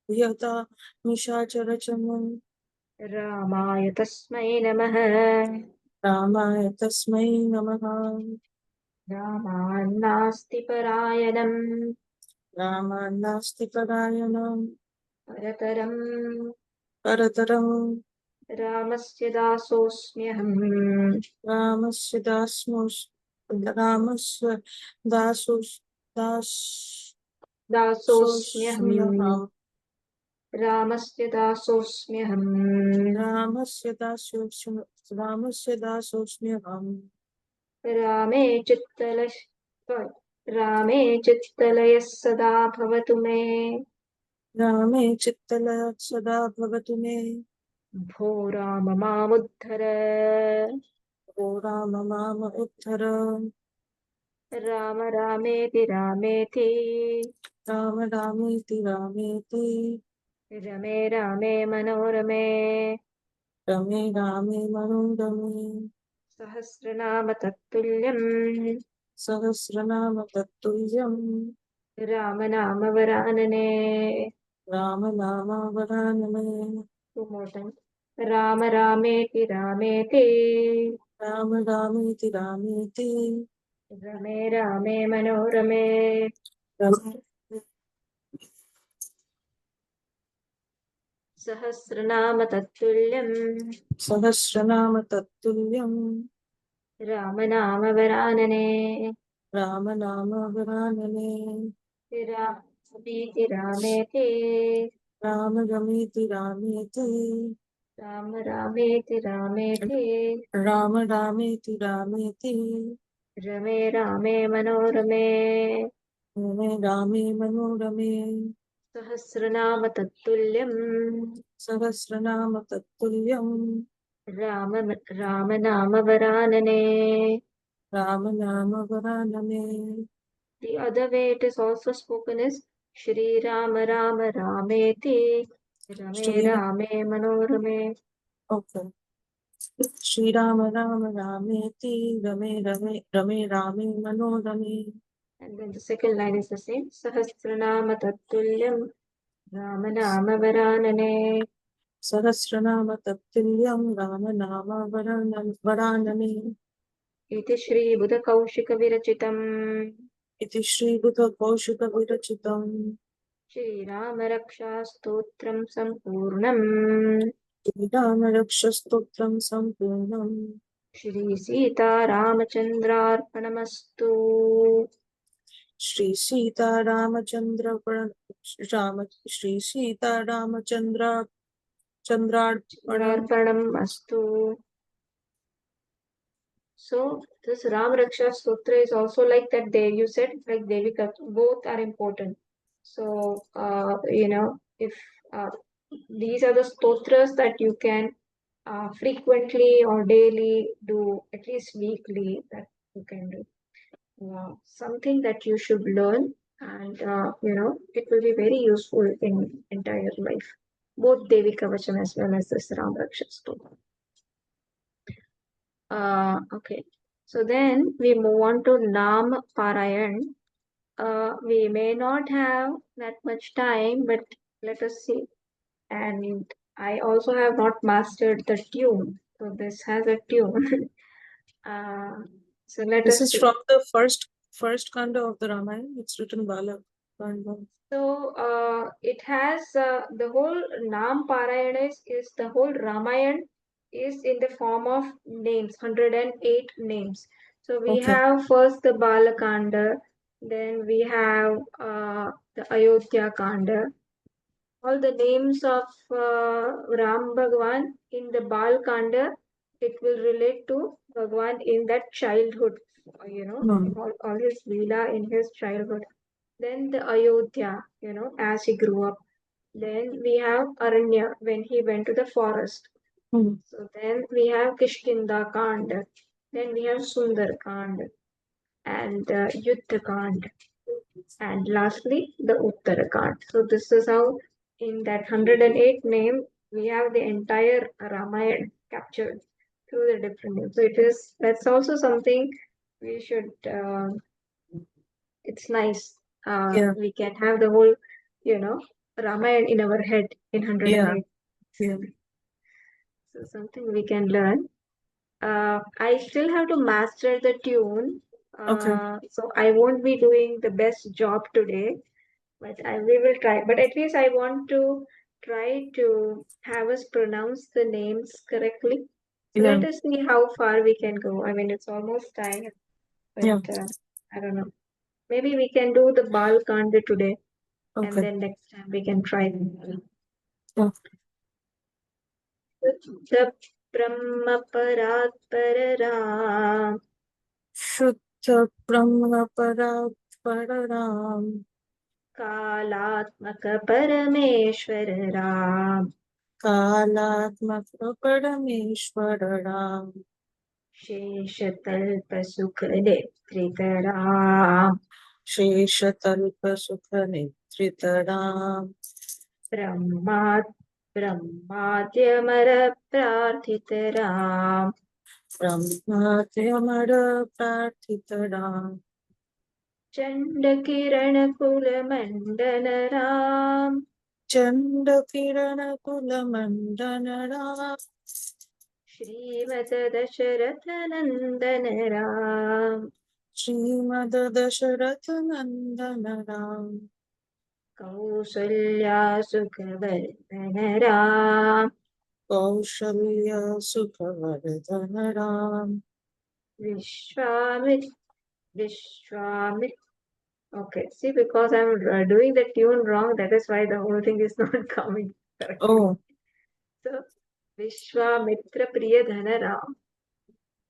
bhigata nishachara chamun. रामाय तस्मै नमः. Ramaya tasmai namaha. रामान्नास्ति परायणम् Rama nasti parayanam. परतरम् Parataram. रामस्य दासोऽस्म्यहम्. Ramasya dasmos. Ramasya dasos das दासोऽस्म्यहम्. sosmyaham. रामस्य दासोऽस्म्यहम्. Ramasya dasosmyaham. रामे चित्तलयः सदा भवतु मे. Rame chittala sada bhavatu me. भो Ram मामुद्धर. O Rama mama uttara. Ram रामेति रामेति Rama rameti rameti. रमे रामे मनोरमे. Rame rame manundame. सहस्रनाम तत्तुल्यम् Sahasranama tattulyam. राम नाम वरानने. Rama nama varaname. Two more times. Ram रामेति रामेति Rama rameti rameti. रमे रामे मनोरमे. Rame सहस्रनाम तत्तुल्यम् Sahasranama tattulyam. राम नाम वरानने. Rama nama varaname. रामेति रामेति Rama rameti rameti. राम रामेति रामेति Rama rameti rameti. रमे रामे मनोरमे. Rame rame manurame. सहस्रनाम तत्तुल्यम् Sahasranama tattulyam. राम राम नाम वरानने. Rama nama varaname. The other way it is also spoken is Shri Rama Rama Rameti Rame Shri Rame Manorame. Okay. Shri Rama Rama Rameti Rame Rame Rame Rame Manodame. And then the second line is the same. Sahasranama Tattulyam Rama Nama Varanane. Sahasranama Tattulyam Rama Nama Varaname. Iti Shri Buddha Kaushika Virachitam Iti Shri Buddha Kaushika Virachitam. Shri Rama Raksha Stotram Sampurnam Shri Rama Rakshastotram Sampurnam. Shri Sita Ramachandrarpanamastu. Shri Sita Ramachandra Rama Shri Sita Ramachandra Chandrarpanam. Arpanam Astu. So this Ram Raksha Sutra is also like that. They you said like Devika, both are important. So if these are the stotras that you can frequently or daily do, at least weekly, that you can do. Something that you should learn, and it will be very useful in entire life. Both Devi Kavacham as well as this Ram Raksha Stotra. Okay. So then we move on to Nam Parayan. We may not have that much time, but let us see. And I also have not mastered the tune. So this has a tune. uh, so let This us is see. from the first kanda of the Ramayana. It's written Bala Kanda. So it has the whole Nam Parayana is the whole Ramayan is in the form of names, 108 names. So we Okay. have first the Balakanda, then we have the Ayodhya Kanda. All the names of Ram Bhagwan in the Bal Kanda, it will relate to Bhagwan in that childhood, Hmm. all his Leela in his childhood. Then the Ayodhya, as he grew up. Then we have Aranya when he went to the forest. Hmm. So then we have Kishkinda Kand. Then we have Sundar Kand and Yuddha Kand. And lastly, the Uttarakand. So this is how in that 108 name, we have the entire Ramayana captured through the different names. So that's also something we should, it's nice. Yeah. We can have the whole, Ramayana in our head in Yeah. 108. Yeah. So something we can learn. I still have to master the tune. Okay. So I won't be doing the best job today, but we will try. But at least I want to try to have us pronounce the names correctly. So Yeah. let us see how far we can go. I mean, it's almost time, but Yeah. I don't know. Maybe we can do the Bal Kanda today, and Okay. then next time we can try Yeah. the Brahma Parat Pararam Shuddha Brahma Pararam Kalatmaka Parameshwara Ram Kalatmaka Parameshwara Sheshatalpa Sukhadetritaram Sheshatalpa Sukhanitritara Brahmat Brahmadyamara Prarthitaram Brahmatyamara Prarthitara Chandakiran Kulamandanaram Chandakirana Kulamandana Srimata Dasharathanandanaram Srimad Dasharathanandana Kausalya Sukhavardhanaram Kaushalya Sukhavardhanaram Vishwamit Vishwamit. Okay, see, because I'm doing the tune wrong, that is why the whole thing is not coming correctly. Oh, So, Vishwamitra Priyadhanaram.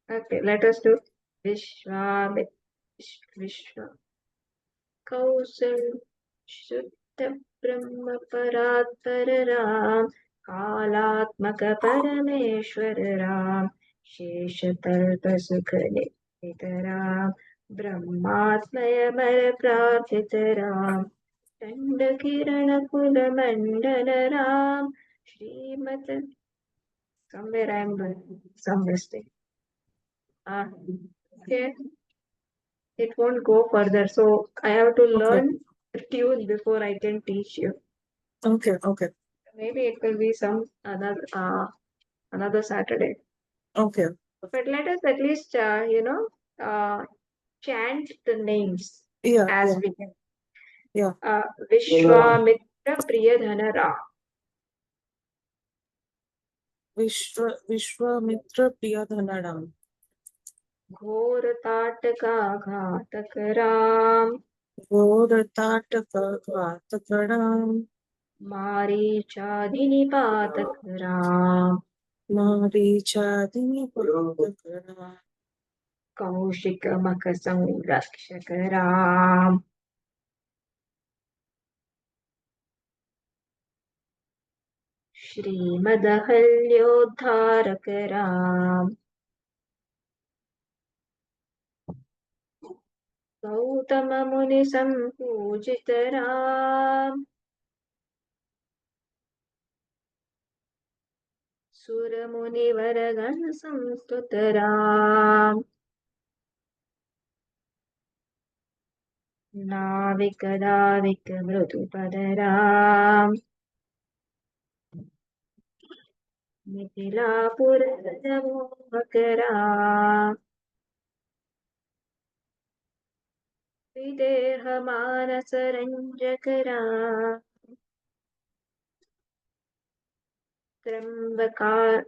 Okay, let us do Vishwamit Vishwa Kausal Shuddha Brahma Parat Pararam Kalatmaka Parameshwara Ram Sheshatalpa Sukhanitaram Brahmatmaya Mara Prarthitaram Chandakiranakulamandalam Srimat. Somewhere I am doing some mistake. Okay, it won't go further. So I have to okay, learn the tune before I can teach you. okay, okay, Maybe it will be some another Saturday. okay. But let us at least uh, chant the names Yeah, as yeah, we can. yeah. Vishwamitra Priyadhanara. Vishwamitra Priyadhanaram घोर ताटका घातक Ram Goratataka Ghatakaram मारीचादि निपातक Ram Marichadini Patakaram Kaushika मख संरक्षक राम। श्रीमदहल्योद्धारक राम। गौतम मुनि संपूजित राम। सुर मुनिवर गण संस्तुत राम। नाविक दाविक मृदुपद राम। मिथिलापुर मोहक राम। विदेह मानस रंजक राम। त्र्यंबकार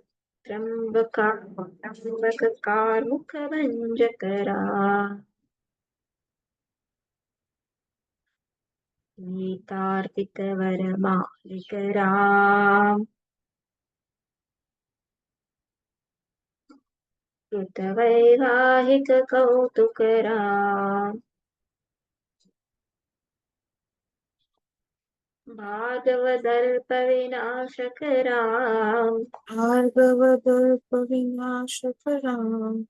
त्र्यंबकार मुख भंजक राम। गीतार्पित वर मालिक राम। कृत वैवाहिक कौतुक राम। भार्गव दर्प विनाशक राम। भार्गव दर्प विनाशक राम।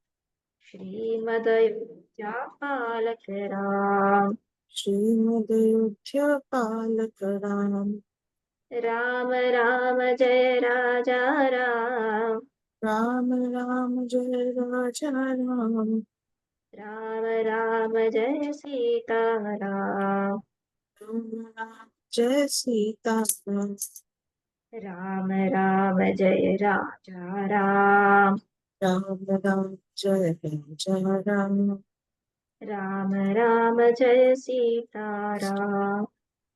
श्रीमदयोध्या पालक राम। श्रीमदयोध्या पालक राम। राम राम जय राजा राम। राम राम जय राजा राम। राम राम जय सीता राम। राम राम जय सीता राम। राम राम जय राजा राम। राम राम जय राजा राम। राम राम जय सीता राम।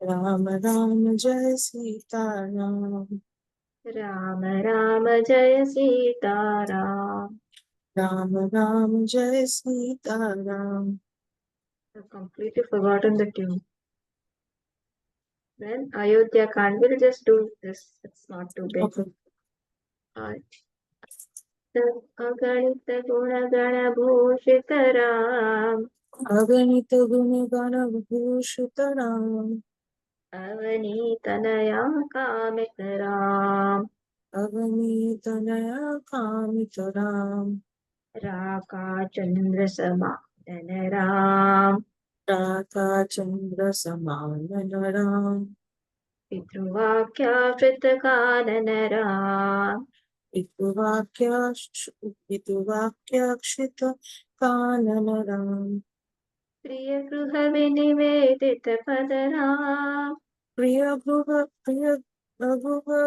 राम राम जय सीता राम। राम राम जय सीता राम। राम राम जय Sita Ram. I've completely forgotten the tune. Then Ayodhya Kand, we'll just do this. It's not too big. Okay. अगणित गुण गण भूषित राम। अगणित गुण गण भूषित राम. अवनीतनया कामित राम। अगणितनया कामित राम. राका चंद्र समादन राम। राका चंद्र समान राम. पितृवाक्याश्रित कानन राम। पितुवाक्याक्षित कानन राम. प्रिय गृह विनिवेदित पद राम। प्रिय गृह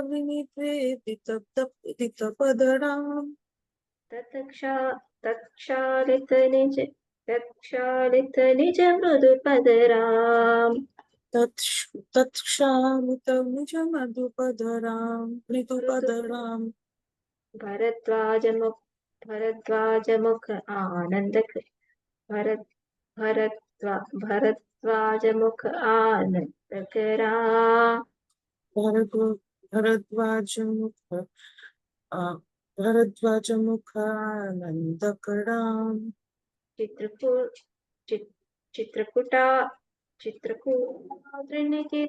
विनिवेदित पद राम. तत्क्षा तत्क्षालित निज मृदु पद राम। तत्क्षालित निज मधुपद राम. मृदुपद राम. भरद्वाज मुख आनंद भरत भरद्वाज मुख आनंद करा। भरद्वाज मुख भरद्वाज मुखानंद राम. चित्रकूट चित्रकूटा चित्रकूट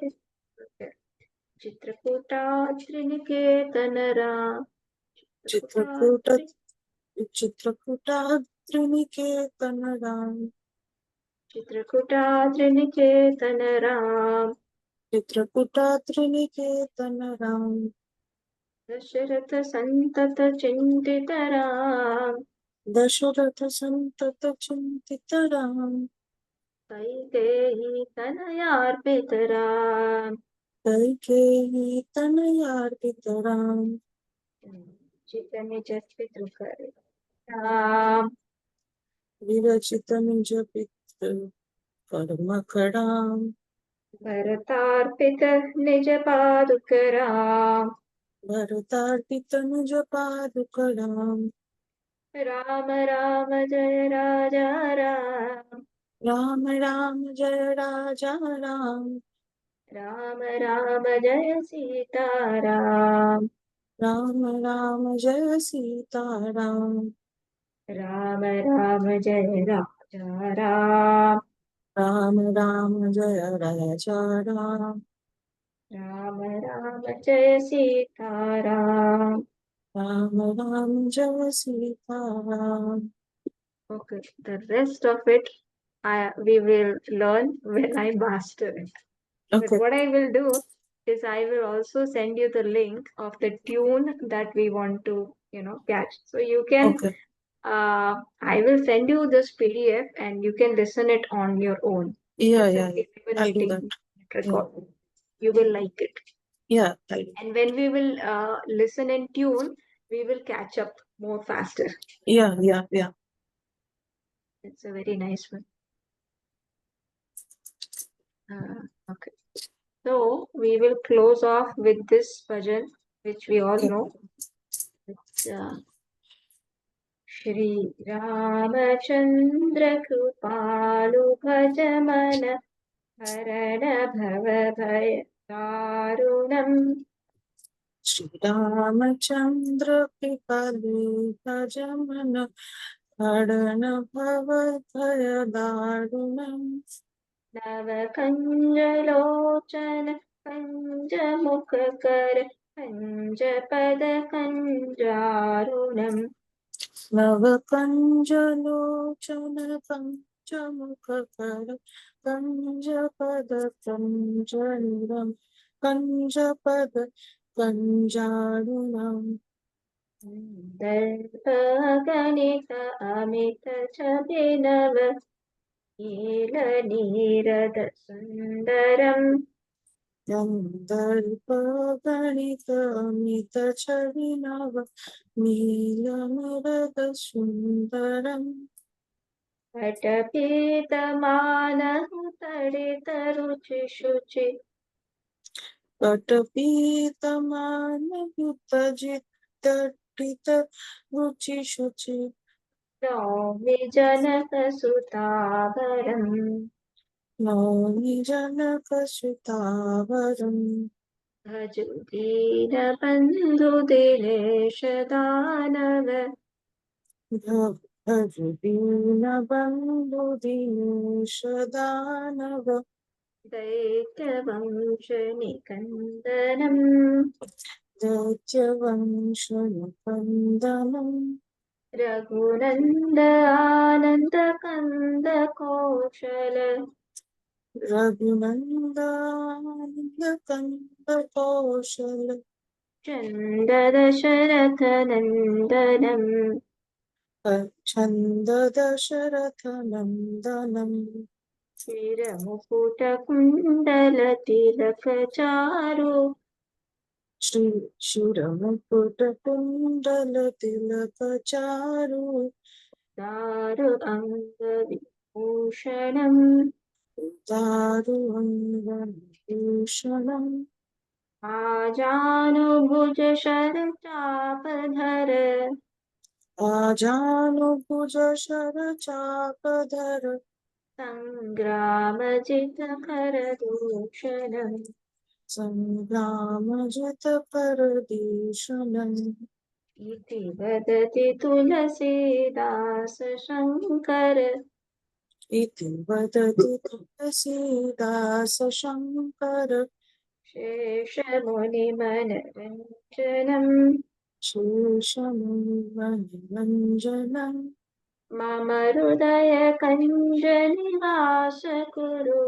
चित्रकूटात्रिनिकेतन राम। चित्रकूट चित्रकूटाद्रिनिकेतन राम. चित्रकूटात्रिनिकेतन राम। चित्रकूटाद्रिनिकेतन राम. दशरथ संतत चिंतित राम। दशरथ संतत चिंतित राम. कैकेयी तनयार्पित राम। कैकेयी तनयार्पित राम. चितनिज पितृकर राम। विरचित निज पितृ कर्म राम. भरतार्पित निज पादुक राम। भरतार्पित निज पादुक राम. राम राम जय राजा राम। राम राम जय राजा राम. राम राम जय सीता राम। राम राम जय सीता राम. राम राम जय राजा राम, राम राम जय राजा राम, राम राम जय सीता राम. राम राम जय Sita Ram. Okay, the rest of it we will learn when I master it. But Okay, what I will do is I will also send you the link of the tune that we want to, catch. So you can, okay. I will send you this PDF and you can listen it on your own. Yeah, It's a yeah, yeah. very I'll do 15 that. minute Yeah, record. You will like it. yeah, I'll do. And when we will listen in tune, we will catch up more faster. Yeah, yeah, yeah. It's a very nice one. Okay. So we will close off with this bhajan, which we all Okay. know. It's Shri Ramachandra Kripalu Bhajamana Harana Bhava Bhaya Karunam. Shri Ramachandra Kripalu Bhajamana Adana Bhavataya Darunam Navakanjalochana Panjamukakar Panjapada Kanjarunam. Navakanjalochana Panjamukakara Panjapada Panjanuram Panjapada Panjarunam Darpaganita Amita Chabinav Nirada Sundaram. Gandharpa Chavinava Neelamrada Sundaram Patapitamanah Taditaruchi Shuchi Patapitamanayutajita Ruchi Shuchi Naumi Janaka Sutavaram Naumi Janaka Sutavaram Bhajudina Bandhu Dineshadanav Bhavadina Bandhu Dineshadhanava Daitavamshanikandanam Daityavanshanakandanam Raghunanda Ananda Kanda Koshala Raghunandana Kaushala Chanda Dasharatha Nandanam Chanda Dasharatha Nandanam Shiramukuta Kundala Tilaka Charu Shri Shuramukuta Kundala Tilaka Charu Daru Anga Vibhushanam Daru Anganibhushanam Ajanubhuja Sharachapadhara Ajanubhuja Sharachapadhara Sangramajita Karadushanam Sangramajita Paradishanam Iti Vadati Tulasidas Shankar Iti vadati Tulasidasa Shankara Sheshamuni Manaranjanam Sheshamuvananjanam Mama Hridaya Kanjanivasa Kuru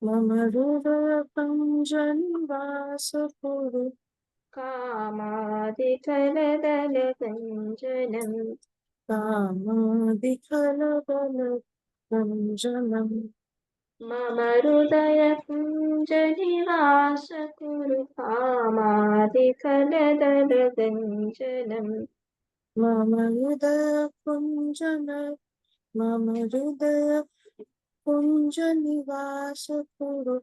Mama Hridaya Panjanivasa Kuru Kamadikaladala Kanjanam Kamadikhalabala Panjanam Mama Hridaya Kanjanivasa Kuru Kamadikaladala Kanjanam Mama Hridaya Panjana Mama Hridaya Panjanivasa Kuru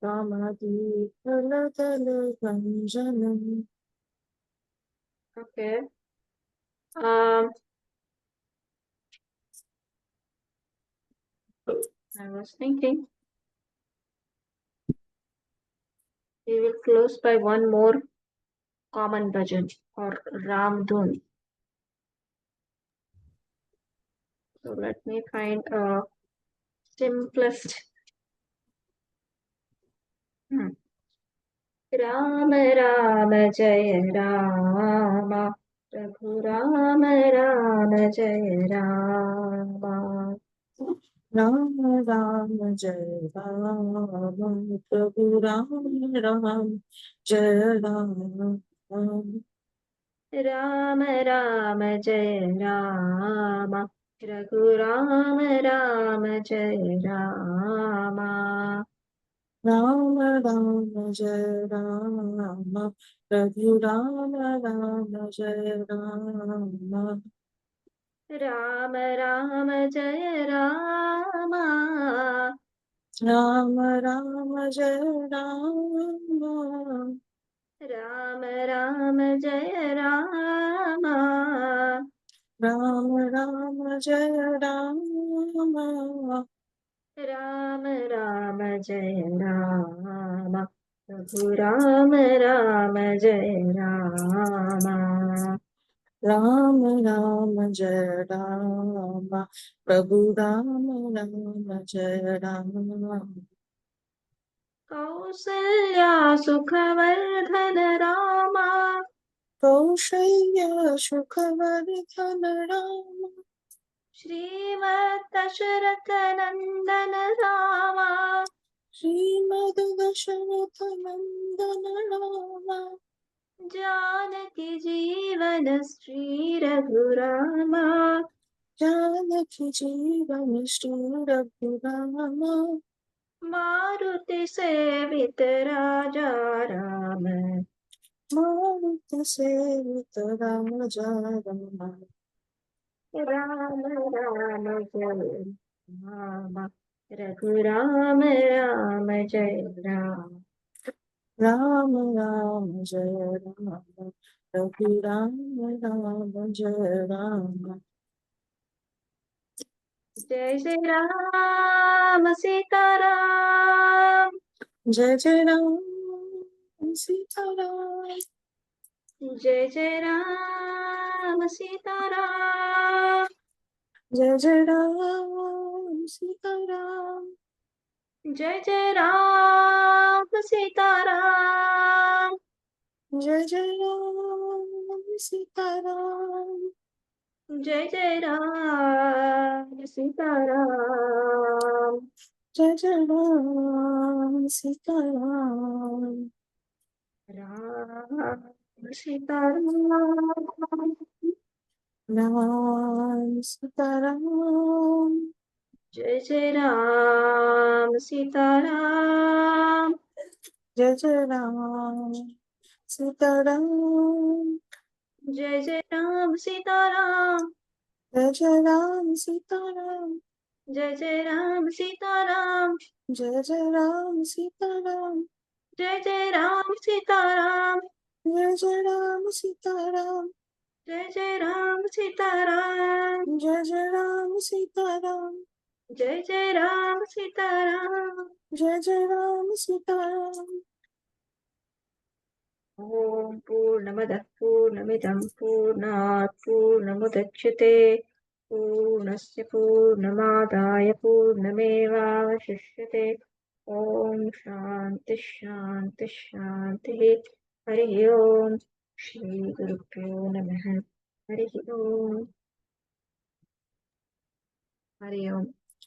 Kamadikhalabala Panjanam. Okay. Um, I was thinking we will close by one more common bhajan or Ram Dhun. So let me find a simplest. Ram Ram जय राम, रघुराम राम जय राम। राम राम जय राम, प्रभु राम राम जय राम। राम राम जय राम, रघुराम राम जय राम। राम राम जय राम, प्रभु राम राम जय राम। राम राम जय राम, राम राम जय राम, राम राम जय राम, राम राम जय राम, राम राम जय राम, रघुराम राम जय राम। राम राम जय राम, प्रभु राम राम जय राम। कौसल्या सुखवर्धन रामा, कौशल्य सुखवर्धन राम, श्रीमद्दशरथ नन्दन रामा, श्रीमद् दशरथ नन्दन राम, जानकी जीवन श्री रघुरामा। जानकी जीवन श्री रघुराम, मारुति सेवित राजा राम, मारुति सेवित राजा राम। राम राम जय राम, रघुराम राम जय राम। राम राम जय राम, रघु राम राम जय राम। जय जय राम सीताराम, जय जय राम सीताराम, जय जय राम सीताराम, जय जय राम सीताराम, जय जय राम सीताराम, जय जय राम सीताराम, जय जय राम सीताराम। जय जय राम सीताराम। राम सीताराम, राम सीताराम, जय जय राम सीताराम, जय जय राम सीताराम, जय जय राम सीताराम, जय जय राम सीताराम, जय जय राम सीताराम, जय जय राम सीताराम, जय जय राम सीताराम, जय जय राम सीताराम, जय जय राम सीताराम, जय जय राम सीताराम, जय जय राम सीताराम। जय जय राम सीताराम। ॐ पूर्णमदः पूर्णमिदं पूर्णात् पूर्णमुदच्यते, पूर्णस्य पूर्णमादाय पूर्णमेवावशिष्यते। ॐ शान्तिः शान्तिः शान्तिः। हरिः ओम् श्रीगुरुभ्यो नमः। हरिः ओम्। हरि ओम्।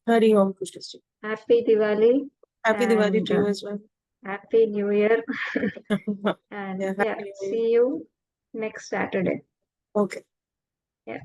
Hari Om Krishna ji. Happy Diwali Happy Diwali and to you as well. Happy New Year. And Yeah, yeah, happy New Year. see you next Saturday. Okay. Yeah.